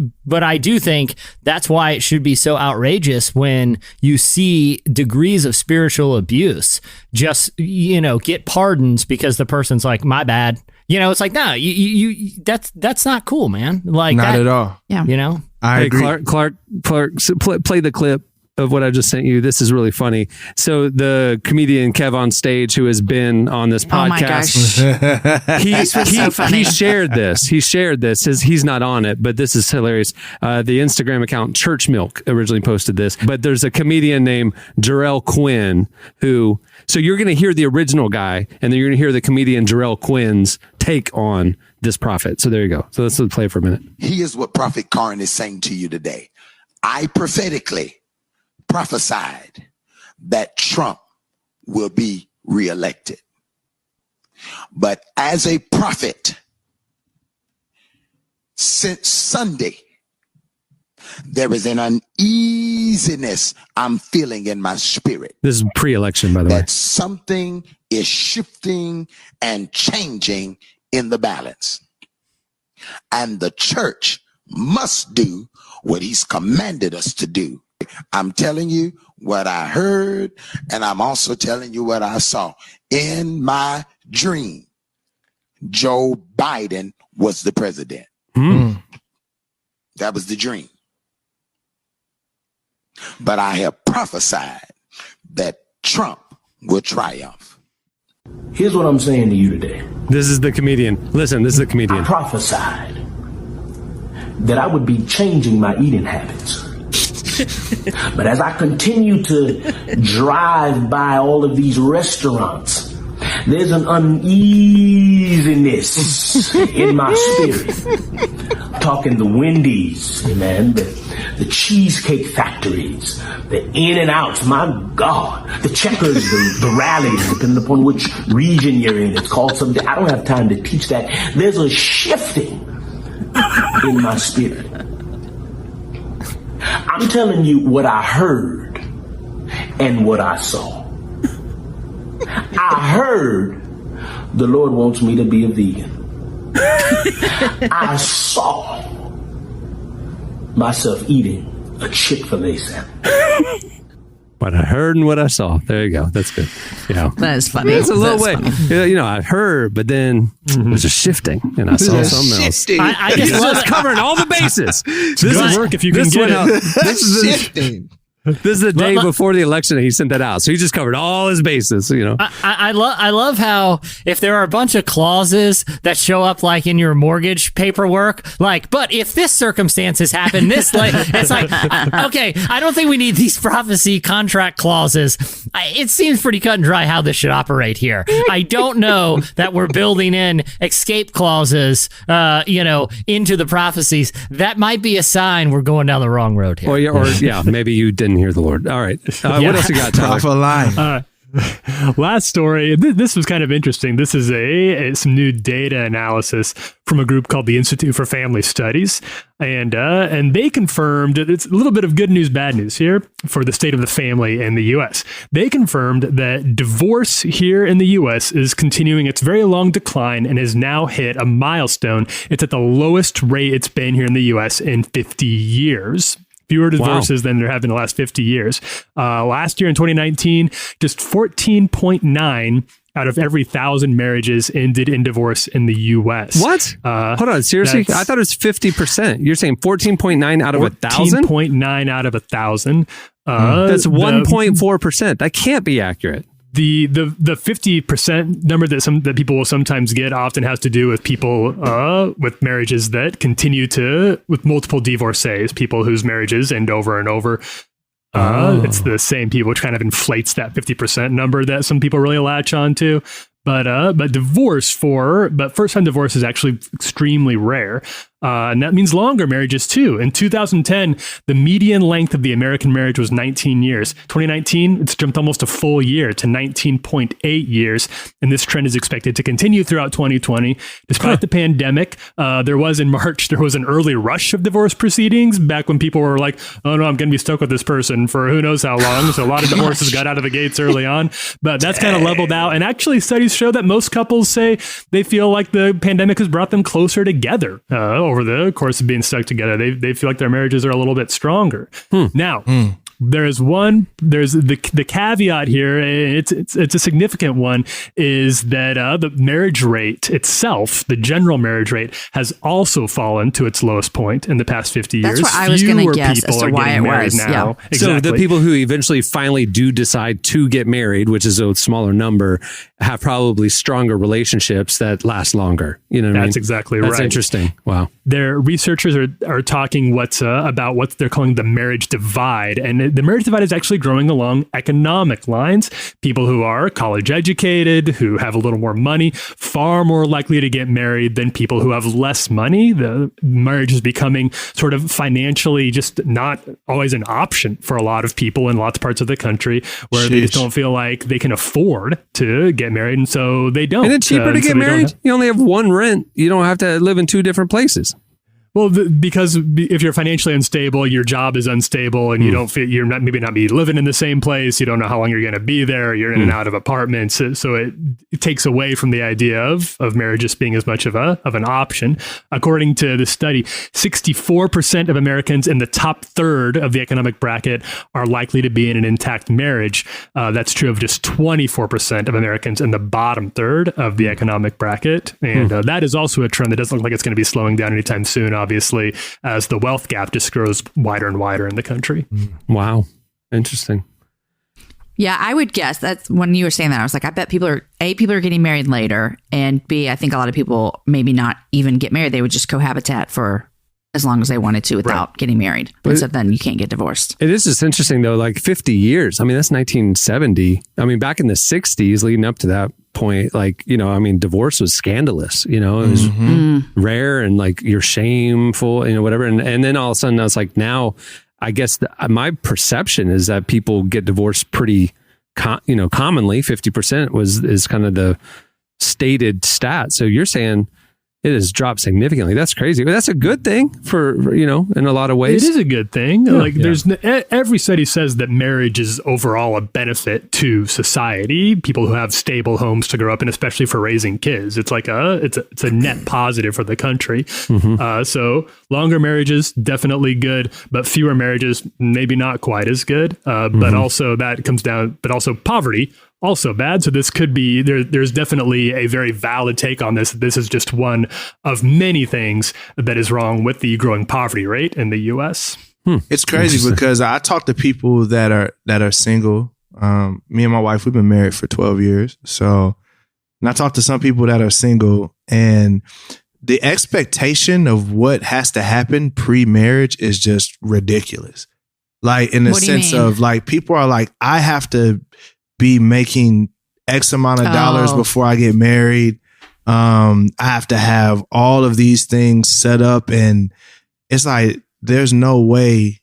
I do think that's why it should be so outrageous when you see degrees of spiritual abuse just, you know, get pardons because the person's like, my bad. You know, it's like, no, you that's not cool, man. Like, not at all. Yeah. You know? I agree. Clark, play the clip of what I just sent you. This is really funny. So the comedian Kev on stage, who has been on this podcast, he shared this. He shared this. He's not on it, but this is hilarious. The Instagram account Church Milk originally posted this, but there's a comedian named Jarrell Quinn who. So you're going to hear the original guy, and then you're going to hear the comedian Jarrell Quinn's take on this prophet. So there you go. So let's play for a minute. Here's what Prophet Karn is saying to you today. I prophetically prophesied that Trump will be reelected. But as a prophet, since Sunday, there is an uneasiness I'm feeling in my spirit. This is pre-election, by the way. That something is shifting and changing in the balance. And the church must do what he's commanded us to do. I'm telling you what I heard, and I'm also telling you what I saw. In my dream, Joe Biden was the president. That was the dream. But I have prophesied that Trump will triumph. Here's what I'm saying to you today. This is the comedian. Listen, this is the comedian. I prophesied that I would be changing my eating habits. But as I continue to drive by all of these restaurants, there's an uneasiness in my spirit. I'm talking the Wendy's, man, the Cheesecake Factories, the In-N-Outs, my God, the Checkers, the Rallies, depending upon which region you're in. It's called something. I don't have time to teach that. There's a shifting in my spirit. I'm telling you what I heard and what I saw. I heard the Lord wants me to be a vegan. I saw myself eating a Chick-fil-A sandwich. What I heard and what I saw. There you go. That's good. Yeah. That is funny. It's a little way. You know, I heard, but then there's a shifting, and I saw something else. I just love covering all the bases. This is work if you can get it. This is shifting. This is the day before the election and he sent that out. So he just covered all his bases, you know. I love how if there are a bunch of clauses that show up like in your mortgage paperwork, like, but if this circumstance has happened, this like, it's like, okay, I don't think we need these prophecy contract clauses. It seems pretty cut and dry how this should operate here. I don't know that we're building in escape clauses, into the prophecies. That might be a sign we're going down the wrong road here. Or maybe you didn't hear the Lord. All right. What else you got, Tyler? Prophet line. Last story. This was kind of interesting. This is some new data analysis from a group called the Institute for Family Studies, and they confirmed it's a little bit of good news, bad news here for the state of the family in the U.S. They confirmed that divorce here in the U.S. is continuing its very long decline and has now hit a milestone. It's at the lowest rate it's been here in the U.S. in 50 years. Fewer divorces than there have been the last 50 years. Last year in 2019, just 14.9 out of every 1,000 marriages ended in divorce in the U.S. What? Hold on, seriously? I thought it was 50%. You're saying 14.9 out of 1,000? 14.9 out of 1,000. That's 1.4%. That can't be accurate. The 50% number that people will sometimes get often has to do with people with marriages that continue with multiple divorcees, people whose marriages end over and over. It's the same people, which kind of inflates that 50% number that some people really latch on to. But first-time divorce is actually extremely rare. And that means longer marriages too. In 2010, the median length of the American marriage was 19 years. 2019, it's jumped almost a full year to 19.8 years. And this trend is expected to continue throughout 2020. Despite the pandemic, there was in March, there was an early rush of divorce proceedings back when people were like, oh no, I'm going to be stuck with this person for who knows how long. So a lot of divorces got out of the gates early on, but that's kind of leveled out. And actually studies show that most couples say they feel like the pandemic has brought them closer together over the course of being stuck together. They feel like their marriages are a little bit stronger. Now, there's the caveat here. It's a significant one, is that the marriage rate itself, the general marriage rate, has also fallen to its lowest point in the past 50 years. That's what I was going to guess as to why it was. Now. Yeah. Exactly. So the people who eventually finally do decide to get married, which is a smaller number, have probably stronger relationships that last longer. You know what I mean? That's exactly right. That's interesting. Wow. Their researchers are talking about what they're calling the marriage divide, and the marriage divide is actually growing along economic lines. People who are college educated, who have a little more money, far more likely to get married than people who have less money. The marriage is becoming sort of financially just not always an option for a lot of people in lots of parts of the country, where they just don't feel like they can afford to get married, and so they don't. And it's cheaper to get married. You only have one rent. You don't have to live in two different places. Well, because if you're financially unstable, your job is unstable, and you don't feel maybe not be living in the same place. You don't know how long you're going to be there. You're in and out of apartments, so it takes away from the idea of marriage just being as much of an option. According to the study, 64% of Americans in the top third of the economic bracket are likely to be in an intact marriage. That's true of just 24% of Americans in the bottom third of the economic bracket, and that is also a trend that doesn't look like it's going to be slowing down anytime soon. Obviously, as the wealth gap just grows wider and wider in the country. Wow. Interesting. Yeah, I would guess that's when you were saying that, I was like, I bet people are getting married later, and B, I think a lot of people maybe not even get married. They would just cohabitate for as long as they wanted to without getting married. But so then you can't get divorced. It is just interesting though, like 50 years. I mean, that's 1970. I mean, back in the 60s leading up to that point, like, divorce was scandalous, it was rare and like you're shameful, whatever. And then all of a sudden I was like, now I guess my perception is that people get divorced pretty, commonly. 50% is kind of the stated stat. So you're saying it has dropped significantly. That's crazy. But that's a good thing for in a lot of ways. It is a good thing. There's every study says that marriage is overall a benefit to society. People who have stable homes to grow up in, especially for raising kids, it's like it's a net positive for the country. So longer marriages definitely good, but fewer marriages maybe not quite as good. But also that comes down. But also poverty. Also bad. So this could be, there's definitely a very valid take on this. This is just one of many things that is wrong with the growing poverty rate in the U.S. It's crazy because I talk to people that are single. Me and my wife, we've been married for 12 years. So, and I talk to some people that are single, and the expectation of what has to happen pre-marriage is just ridiculous. Like in the sense of like, people are like, I have to be making X amount of dollars before I get married. I have to have all of these things set up, and it's like, there's no way.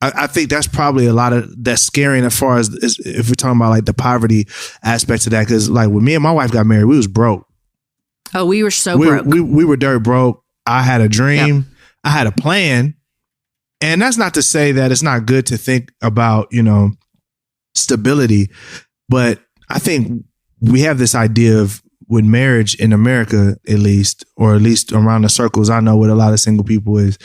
I think that's probably a lot of that's scary as far as if we're talking about like the poverty aspects of that. Because like when me and my wife got married, we was broke. Oh, we were broke. We were dirt broke. I had a dream. Yep. I had a plan. And that's not to say that it's not good to think about, stability. But I think we have this idea of with marriage in America, at least around the circles I know with a lot of single people, is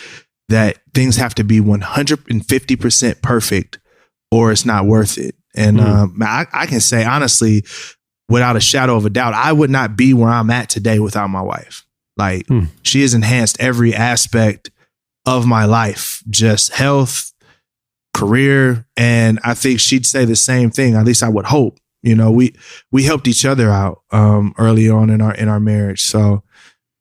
that things have to be 150% perfect or it's not worth it. And I can say honestly, without a shadow of a doubt, I would not be where I'm at today without my wife. Like she has enhanced every aspect of my life, just health, career. And I think she'd say the same thing. At least I would hope. We helped each other out early on in our marriage. So,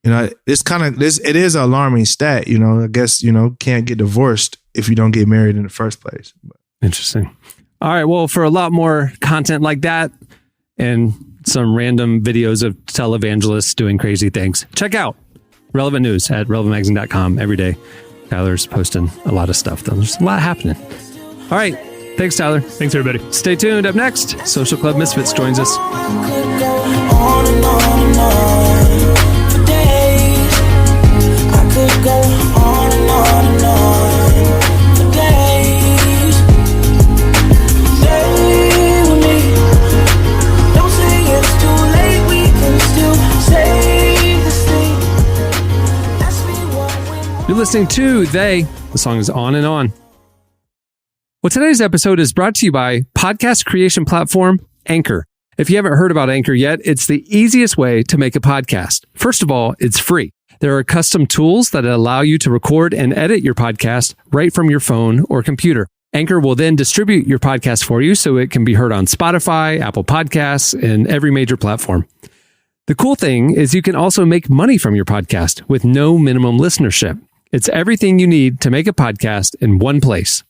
it's kind of this. It is an alarming stat. I guess can't get divorced if you don't get married in the first place. Interesting. All right. Well, for a lot more content like that and some random videos of televangelists doing crazy things, check out Relevant News at relevantmagazine.com every day. Tyler's posting a lot of stuff, though. There's a lot happening. All right. Thanks, Tyler. Thanks, everybody. Stay tuned. Up next, Social Club Misfits joins us. Could go on and on and on for days. Stay with me. Don't say it's too late. We can still save this thing. Ask me what You're listening to They. The song is On and On. Well, today's episode is brought to you by podcast creation platform Anchor. If you haven't heard about Anchor yet, it's the easiest way to make a podcast. First of all, it's free. There are custom tools that allow you to record and edit your podcast right from your phone or computer. Anchor will then distribute your podcast for you so it can be heard on Spotify, Apple Podcasts, and every major platform. The cool thing is you can also make money from your podcast with no minimum listenership. It's everything you need to make a podcast in one place.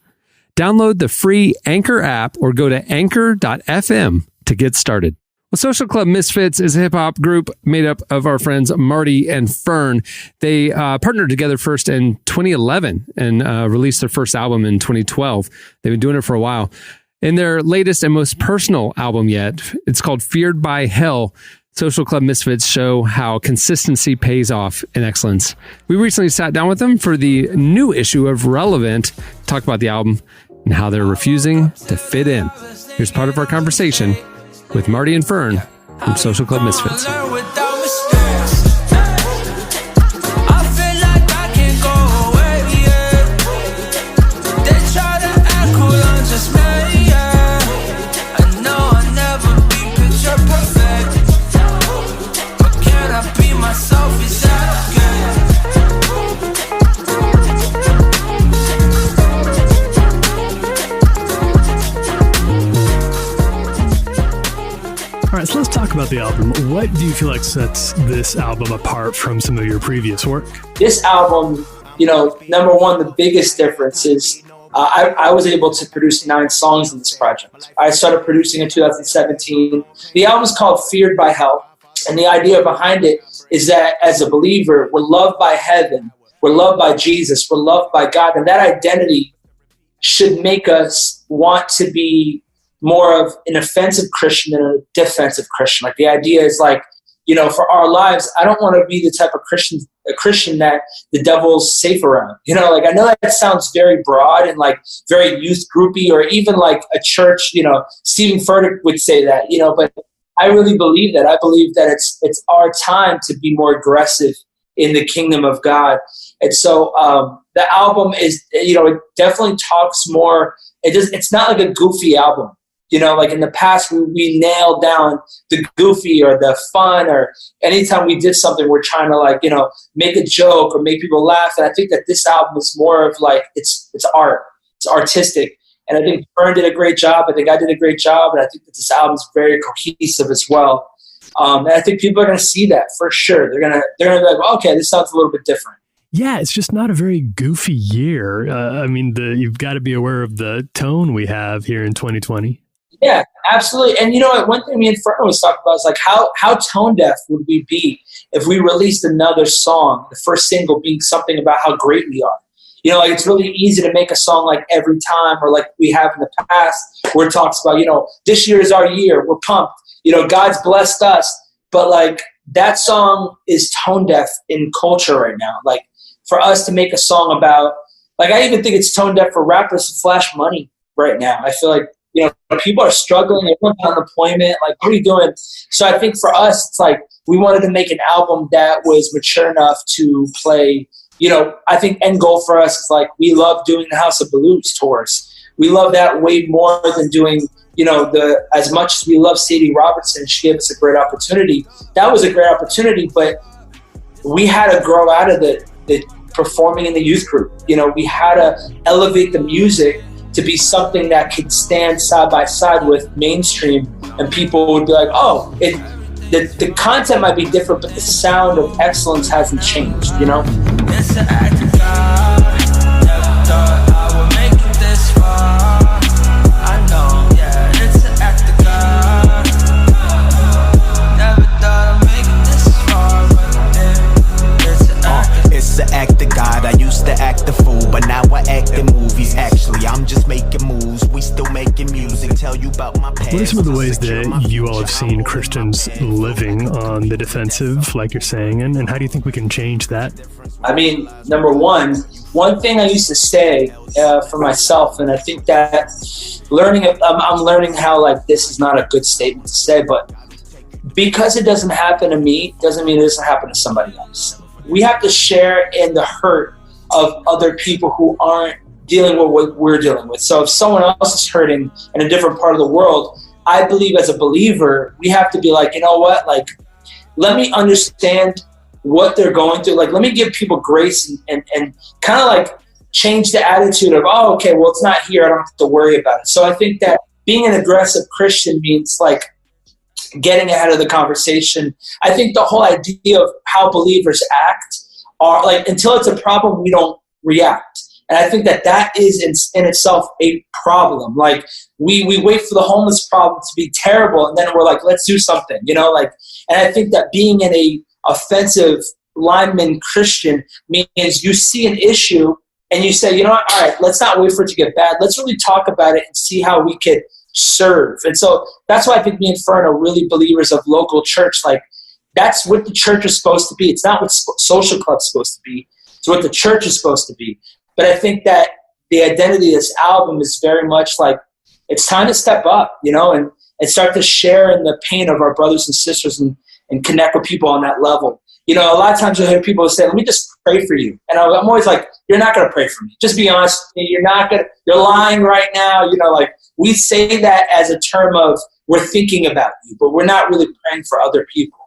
Download the free Anchor app or go to anchor.fm to get started. Well, Social Club Misfits is a hip-hop group made up of our friends Marty and Fern. They partnered together first in 2011 and released their first album in 2012. They've been doing it for a while. In their latest and most personal album yet, it's called Feared by Hell. Social Club Misfits show how consistency pays off in excellence. We recently sat down with them for the new issue of Relevant to talk about the album and how they're refusing to fit in. Here's part of our conversation with Marty and Fern from Social Club Misfits. All right, so let's talk about the album. What do you feel like sets this album apart from some of your previous work? This album, number one, the biggest difference is I was able to produce 9 songs in this project. I started producing in 2017. The album is called Feared by Hell. And the idea behind it is that as a believer, we're loved by heaven. We're loved by Jesus. We're loved by God. And that identity should make us want to be more of an offensive Christian than a defensive Christian. Like the idea is for our lives, I don't want to be the type of Christian that the devil's safe around. I know that sounds very broad and very youth groupy, or even like a church, Stephen Furtick would say that, but I really believe that. I believe that it's our time to be more aggressive in the kingdom of God. And so the album is, it definitely talks more. It's not like a goofy album. You know, like in the past, we nailed down the goofy or the fun, or anytime we did something, we're trying to like, you know, make a joke or make people laugh. And I think that this album is more of like, it's art, it's artistic. And I think Fern did a great job. I think I did a great job. And I think that this album is very cohesive as well. And I think people are going to see that for sure. They're going to be like, well, okay, this sounds a little bit different. Yeah, it's just not a very goofy year. I mean, you've got to be aware of the tone we have here in 2020. Yeah, absolutely. And you know what? One thing me and Fern always talk about is like how tone deaf would we be if we released another song, the first single being something about how great we are. You know, like it's really easy to make a song like Every Time, or like we have in the past, where it talks about, you know, this year is our year, we're pumped, you know, God's blessed us. But like that song is tone deaf in culture right now. Like for us to make a song about, like I even think it's tone deaf for rappers to flash money right now. I feel like, you know, people are struggling, everyone's on unemployment, like what are you doing? So I think for us, it's like we wanted to make an album that was mature enough to play. You know, I think end goal for us is like, we love doing the House of Balloons tours. We love that way more than doing, you know, as much as we love Sadie Robertson, she gave us a great opportunity. That was a great opportunity, but we had to grow out of the performing in the youth group. You know, we had to elevate the music to be something that could stand side by side with mainstream, and people would be like, oh, the content might be different, but the sound of excellence hasn't changed, you know? It's an act of God. Never thought I would make it this far. I know, yeah, it's an act of God. Never thought I'd make it this far, but I did. It's an act of God. It's an act of God. I used to act the fool, but now I act in movies. Actually, I'm just making moves. We still making music. Tell you about my past. What are some of the ways that you all have seen Christians living on the defensive, like you're saying, and how do you think we can change that? I mean, number one thing I used to say for myself, and I think that I'm learning how like this is not a good statement to say, but because it doesn't happen to me doesn't mean it doesn't happen to somebody else. We have to share in the hurt of other people who aren't dealing with what we're dealing with. So if someone else is hurting in a different part of the world, I believe as a believer, we have to be like, you know what, like, let me understand what they're going through. Like, let me give people grace and kind of like change the attitude of, oh, okay, well, it's not here, I don't have to worry about it. So I think that being an aggressive Christian means like getting ahead of the conversation. I think the whole idea of how believers act are like, until it's a problem, we don't react. And I think that is in itself a problem. Like we wait for the homeless problem to be terrible, and then we're like, let's do something, you know, like, and I think that being in a offensive lineman Christian means you see an issue and you say, you know what, all right, let's not wait for it to get bad. Let's really talk about it and see how we could serve. And so that's why I think me and Fern are really believers of local church. Like that's what the church is supposed to be. It's not what social club's supposed to be. It's what the church is supposed to be. But I think that the identity of this album is very much like, it's time to step up, you know, and start to share in the pain of our brothers and sisters and connect with people on that level. You know, a lot of times you'll hear people say, let me just pray for you. And I'm always like, you're not going to pray for me. Just be honest with me. You're lying right now. You know, like we say that as a term of we're thinking about you, but we're not really praying for other people.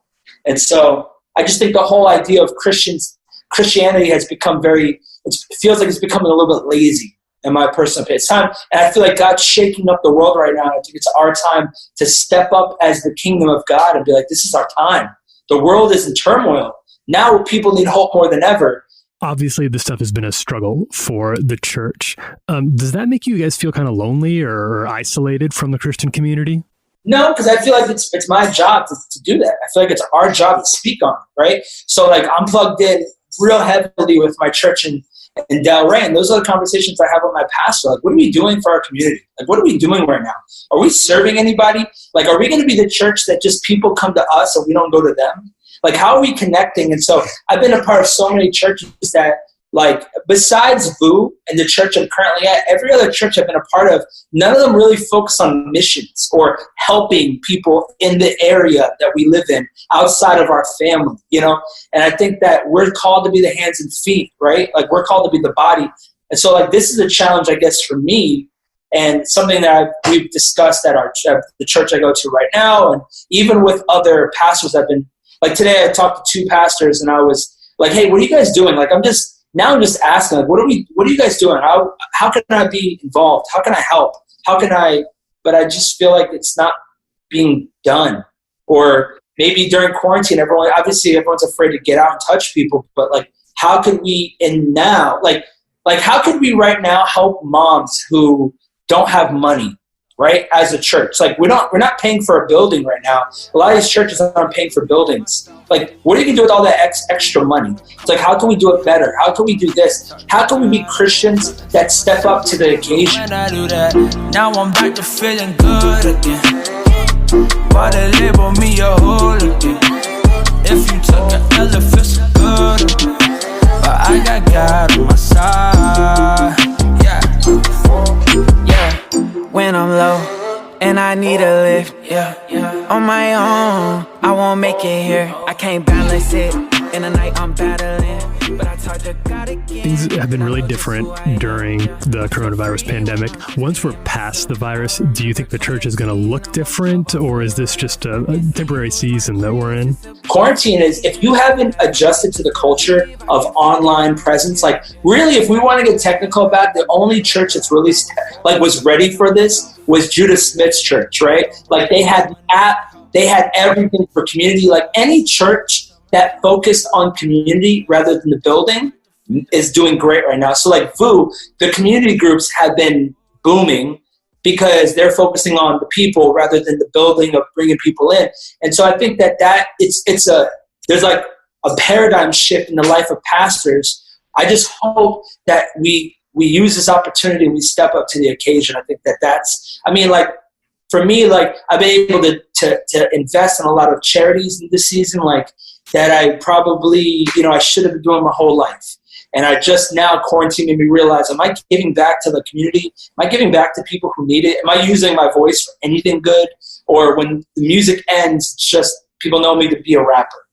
And so I just think the whole idea of Christianity has become it feels like it's becoming a little bit lazy in my personal opinion. It's time, and I feel like God's shaking up the world right now. I think it's our time to step up as the kingdom of God and be like, this is our time. The world is in turmoil. Now people need hope more than ever. Obviously, this stuff has been a struggle for the church. Does that make you guys feel kind of lonely or isolated from the Christian community? No, because I feel like it's my job to do that. I feel like it's our job to speak on it, right? So like I'm plugged in real heavily with my church in Delray, and those are the conversations I have with my pastor. Like, what are we doing for our community? Like, what are we doing right now? Are we serving anybody? Like, are we going to be the church that just people come to us and we don't go to them? Like, how are we connecting? And so I've been a part of so many churches that, like, besides VU and the church I'm currently at, every other church I've been a part of, none of them really focus on missions or helping people in the area that we live in outside of our family, you know? And I think that we're called to be the hands and feet, right? Like, we're called to be the body. And so, like, this is a challenge, I guess, for me And something that we've discussed at the church I go to right now, and even with other pastors, I've been like today I talked to 2 pastors and I was like, hey, what are you guys doing? Like I'm just asking, like, what are you guys doing? How can I be involved? How can I help? But I just feel like it's not being done. Or maybe during quarantine, everyone's afraid to get out and touch people, but like how could we how could we right now help moms who don't have money, right? As a church, like we're not paying for a building right now. A lot of these churches aren't paying for buildings. Like, what are you gonna do with all that extra money? It's like, how can we do it better? How can we do this? How can we be Christians that step up to the occasion? When I do that, now I'm back to feeling good again. Why they label me a hooligan? If you took an elephant, so good. But I got God on my side. Yeah. When I'm low and I need a lift, on my own, I won't make it here. I can't balance it. In the night I'm battling, but I talk to God again. Things have been really different during the coronavirus pandemic. Once we're past the virus, do you think the church is going to look different, or is this just a temporary season that we're in? Quarantine is, if you haven't adjusted to the culture of online presence, like really, if we want to get technical about it, the only church that's really was ready for this was Judah Smith's church, right? Like they had the app, they had everything for community. Like any church that focused on community rather than the building is doing great right now. So like VU, the community groups have been booming because they're focusing on the people rather than the building of bringing people in. And so I think that there's like a paradigm shift in the life of pastors. I just hope that we use this opportunity and we step up to the occasion. I think for me, like I've been able to invest in a lot of charities in this season, like that I probably, I should have been doing my whole life. And I just now, quarantine made me realize, am I giving back to the community? Am I giving back to people who need it? Am I using my voice for anything good? Or when the music ends, it's just people know me to be a rapper.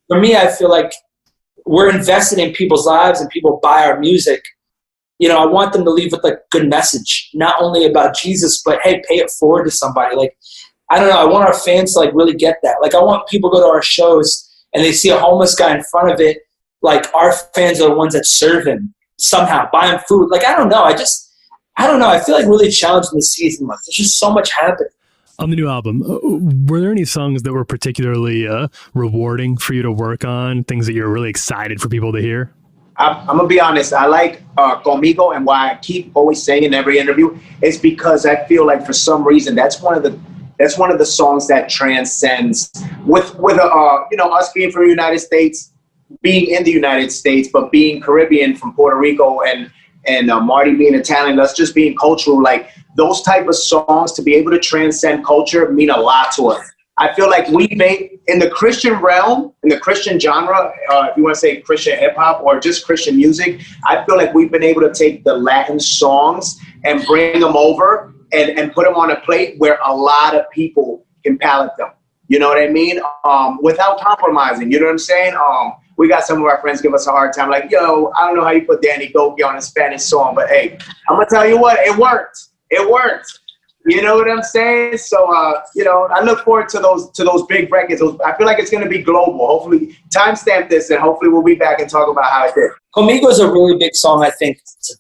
For me, I feel like we're invested in people's lives and people buy our music. I want them to leave with a good message, not only about Jesus, but hey, pay it forward to somebody. Like, I don't know. I want our fans to really get that. Like, I want people to go to our shows and they see a homeless guy in front of it. Like, our fans are the ones that serve him somehow, buy him food. Like, I don't know. I don't know. I feel like really challenged in this season. Like, there's just so much happening. On the new album, were there any songs that were particularly rewarding for you to work on, things that you're really excited for people to hear? I'm going to be honest. I like Conmigo, and why I keep always saying in every interview is because I feel like for some reason that's one of the songs that transcends with us being from the United States, being in the United States, but being Caribbean from Puerto Rico and Marty being Italian, us just being cultural. Like those type of songs to be able to transcend culture mean a lot to us. I feel like we made in the Christian realm, in the Christian genre, if you want to say Christian hip hop or just Christian music, I feel like we've been able to take the Latin songs and bring them over and put them on a plate where a lot of people can palate them. You know what I mean? Without compromising. You know what I'm saying? We got some of our friends give us a hard time, like, yo, I don't know how you put Danny Goki on a Spanish song, but hey, I'm gonna tell you what, it worked. It worked. You know what I'm saying? So, I look forward to those big records. I feel like it's going to be global. Hopefully, timestamp this, and hopefully we'll be back and talk about how it did. Conmigo is a really big song. I think it's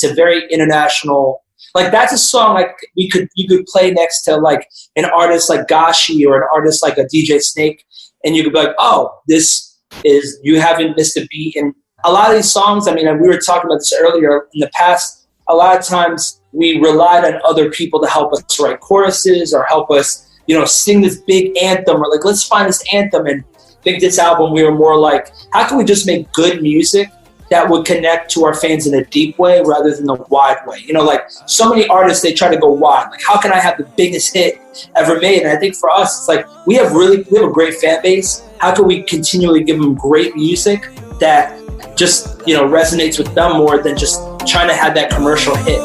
a very international. Like that's a song like you could play next to like an artist like Gashi or an artist like a DJ Snake, and you could be like, oh, this is, you haven't missed a beat. And a lot of these songs, I mean, we were talking about this earlier in the past. A lot of times we relied on other people to help us write choruses or help us, sing this big anthem, or like, let's find this anthem. And I think this album, we were more like, how can we just make good music that would connect to our fans in a deep way rather than the wide way? Like so many artists, they try to go wide. Like, how can I have the biggest hit ever made? And I think for us, it's like, we have a great fan base. How can we continually give them great music that just, resonates with them more than just trying to have that commercial hit,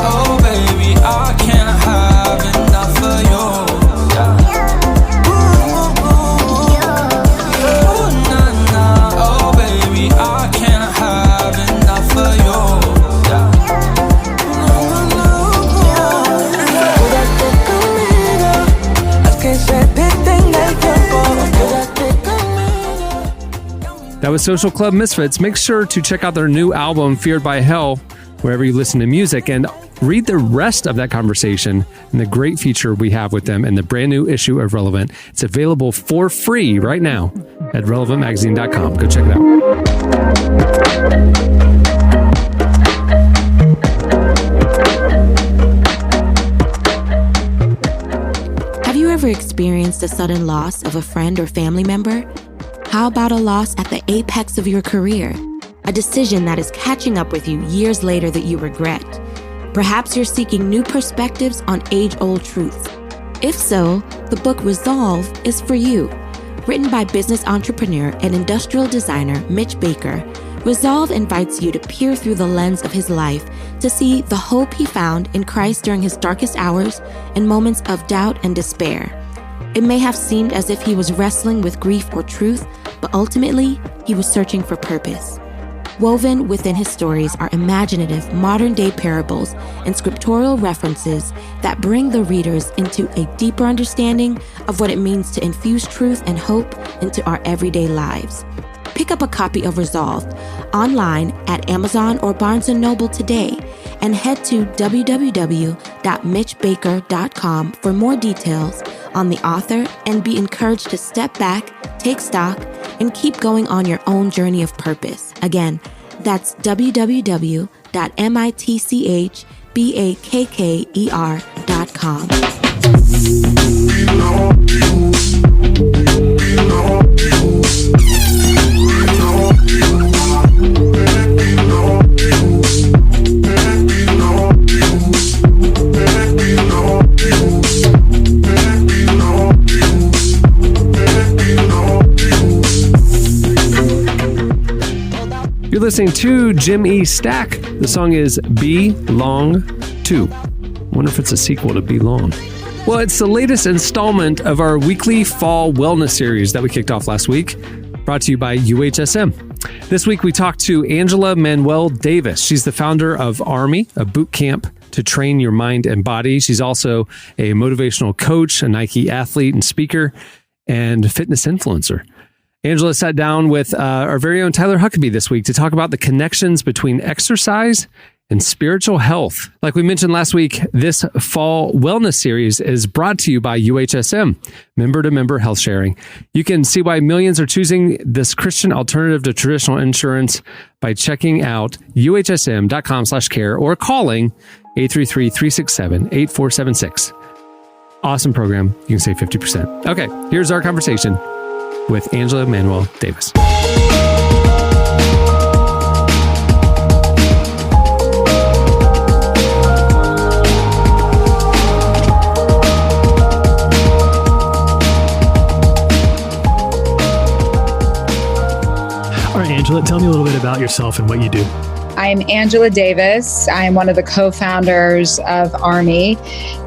Oh, baby, I can't have enough of you. Oh, baby, I can't have enough of you. was Social Club Misfits. Make sure to check out their new album, Feared by Hell, wherever you listen to music, and read the rest of that conversation and the great feature we have with them in the brand new issue of Relevant. It's available for free right now at relevantmagazine.com. Go check it out. Have you ever experienced a sudden loss of a friend or family member? How about a loss at the apex of your career? A decision that is catching up with you years later that you regret. Perhaps you're seeking new perspectives on age-old truths. If so, the book Resolve is for you. Written by business entrepreneur and industrial designer Mitch Baker, Resolve invites you to peer through the lens of his life to see the hope he found in Christ during his darkest hours and moments of doubt and despair. It may have seemed as if he was wrestling with grief or truth, but ultimately, he was searching for purpose. Woven within his stories are imaginative modern-day parables and scriptural references that bring the readers into a deeper understanding of what it means to infuse truth and hope into our everyday lives. Pick up a copy of Resolved online at Amazon or Barnes & Noble today, and head to www.mitchbaker.com for more details on the author, and be encouraged to step back, take stock, and keep going on your own journey of purpose. Again, that's www.mitchbaker.com. You're listening to Jim E. Stack. The song is Belong To. I wonder if it's a sequel to Belong. Well, it's the latest installment of our weekly fall wellness series that we kicked off last week, brought to you by UHSM. This week, we talked to Angela Manuel Davis. She's the founder of Army, a boot camp to train your mind and body. She's also a motivational coach, a Nike athlete and speaker, and fitness influencer. Angela sat down with our very own Tyler Huckabee this week to talk about the connections between exercise and spiritual health. Like we mentioned last week, this fall wellness series is brought to you by UHSM, member-to-member health sharing. You can see why millions are choosing this Christian alternative to traditional insurance by checking out uhsm.com/care or calling 833-367-8476. Awesome program. You can save 50%. Okay, here's our conversation with Angela Manuel Davis. All right, Angela, tell me a little bit about yourself and what you do. I'm Angela Davis. I'm one of the co-founders of Army.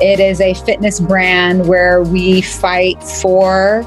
It is a fitness brand where we fight for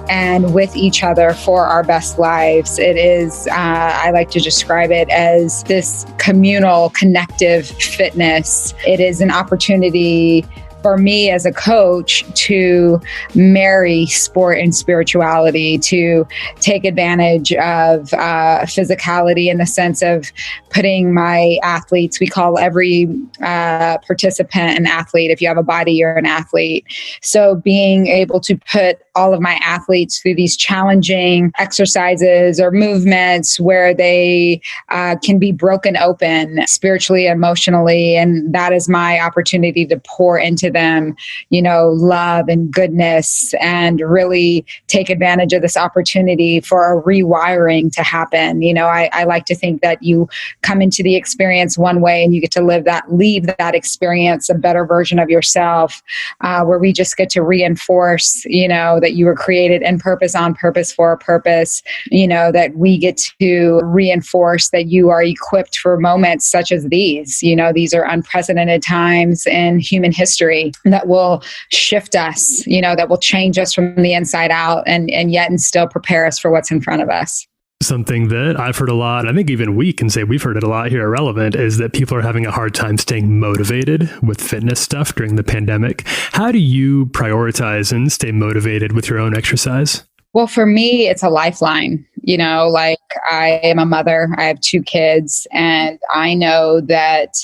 and with each other for our best lives. It is, I like to describe it as this communal, connective fitness. It is an opportunity for me as a coach to marry sport and spirituality, to take advantage of physicality in the sense of putting my athletes, we call every participant an athlete. If you have a body, you're an athlete. So being able to put all of my athletes through these challenging exercises or movements where they can be broken open spiritually, emotionally. And that is my opportunity to pour into them, you know, love and goodness, and really take advantage of this opportunity for a rewiring to happen. You know, I like to think that you come into the experience one way and you get to leave that experience a better version of yourself, where we just get to reinforce, you know, that you were created in purpose, on purpose, for a purpose, you know, that we get to reinforce that you are equipped for moments such as these. You know, these are unprecedented times in human history that will shift us, you know, that will change us from the inside out, and yet and still prepare us for what's in front of us. Something that I've heard a lot, I think even we can say we've heard it a lot here at Relevant, is that people are having a hard time staying motivated with fitness stuff during the pandemic. How do you prioritize and stay motivated with your own exercise? Well, for me, it's a lifeline. You know, like I am a mother, I have 2 kids, and I know that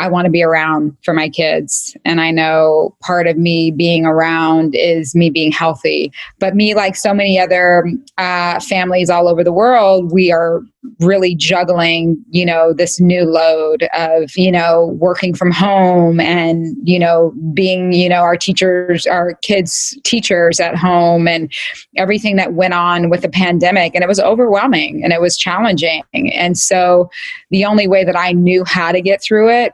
I want to be around for my kids. And I know part of me being around is me being healthy. But me, like so many other families all over the world, we are really juggling, you know, this new load of, you know, working from home and, you know, being, you know, our kids' teachers at home and everything that went on with the pandemic. And it was overwhelming and it was challenging. And so the only way that I knew how to get through it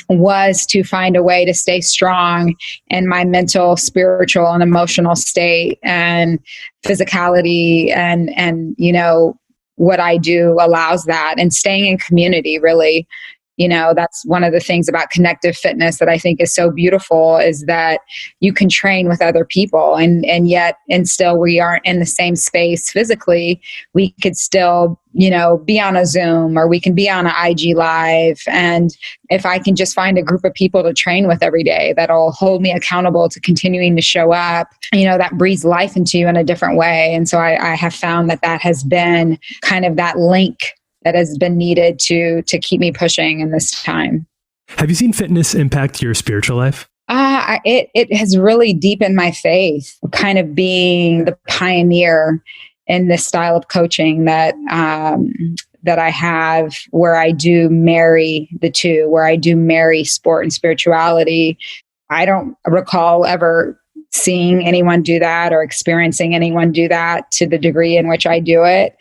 was to find a way to stay strong in my mental, spiritual, and emotional state and physicality, and you know, what I do allows that, and staying in community, really. You know, that's one of the things about connective fitness that I think is so beautiful, is that you can train with other people and still we aren't in the same space physically. We could still, you know, be on a Zoom, or we can be on an IG Live. And if I can just find a group of people to train with every day that'll hold me accountable to continuing to show up, you know, that breathes life into you in a different way. And so I have found that has been kind of that link that has been needed to keep me pushing in this time. Have you seen fitness impact your spiritual life? It has really deepened my faith, kind of being the pioneer in this style of coaching that I have, where I do marry the two, where I do marry sport and spirituality. I don't recall ever seeing anyone do that or experiencing anyone do that to the degree in which I do it.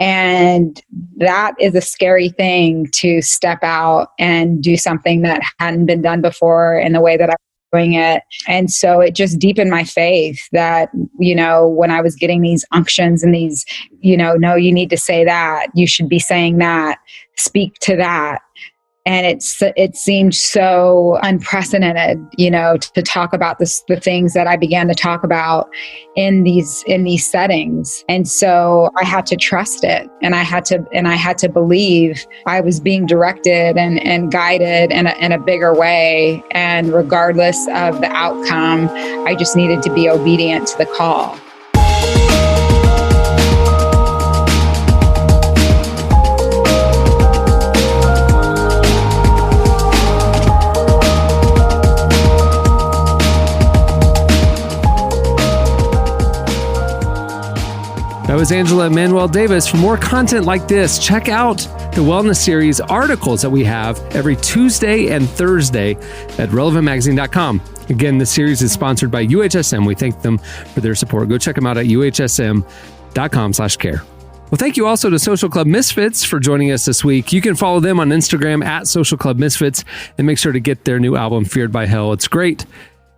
And that is a scary thing, to step out and do something that hadn't been done before in the way that I was doing it. And so it just deepened my faith that, you know, when I was getting these unctions and these, you know, no, you need to say that, you should be saying that, speak to that. And it seemed so unprecedented, you know, to talk about the things that I began to talk about in these settings. And so I had to trust it, and I had to believe I was being directed and guided in a bigger way. And regardless of the outcome, I just needed to be obedient to the call. That was Angela Manuel Davis. For more content like this, check out the Wellness Series articles that we have every Tuesday and Thursday at relevantmagazine.com. Again, this series is sponsored by UHSM. We thank them for their support. Go check them out at uhsm.com/care. Well, thank you also to Social Club Misfits for joining us this week. You can follow them on Instagram at Social Club Misfits, and make sure to get their new album, Feared by Hell. It's great.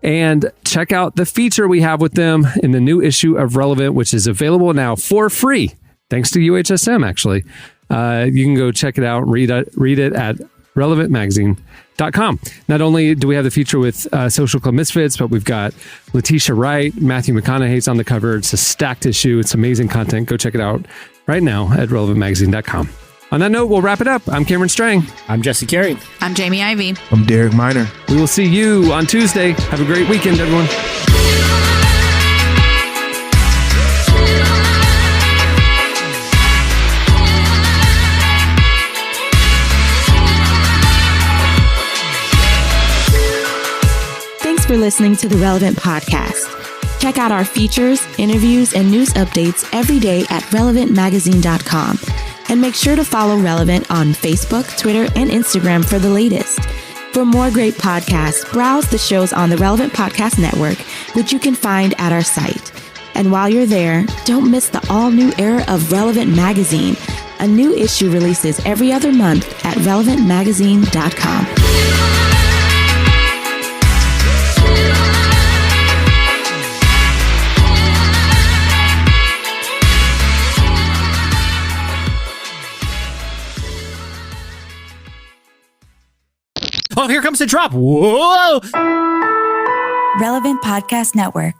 And check out the feature we have with them in the new issue of Relevant, which is available now for free, thanks to UHSM, actually. You can go check it out, read it at relevantmagazine.com. Not only do we have the feature with Social Club Misfits, but we've got Letitia Wright, Matthew McConaughey's on the cover. It's a stacked issue. It's amazing content. Go check it out right now at relevantmagazine.com. On that note, we'll wrap it up. I'm Cameron Strang. I'm Jesse Carey. I'm Jamie Ivey. I'm Derek Miner. We will see you on Tuesday. Have a great weekend, everyone. Thanks for listening to the Relevant Podcast. Check out our features, interviews, and news updates every day at relevantmagazine.com. And make sure to follow Relevant on Facebook, Twitter, and Instagram for the latest. For more great podcasts, browse the shows on the Relevant Podcast Network, which you can find at our site. And while you're there, don't miss the all-new era of Relevant Magazine. A new issue releases every other month at relevantmagazine.com. Oh, here comes the drop. Whoa! Relevant Podcast Network.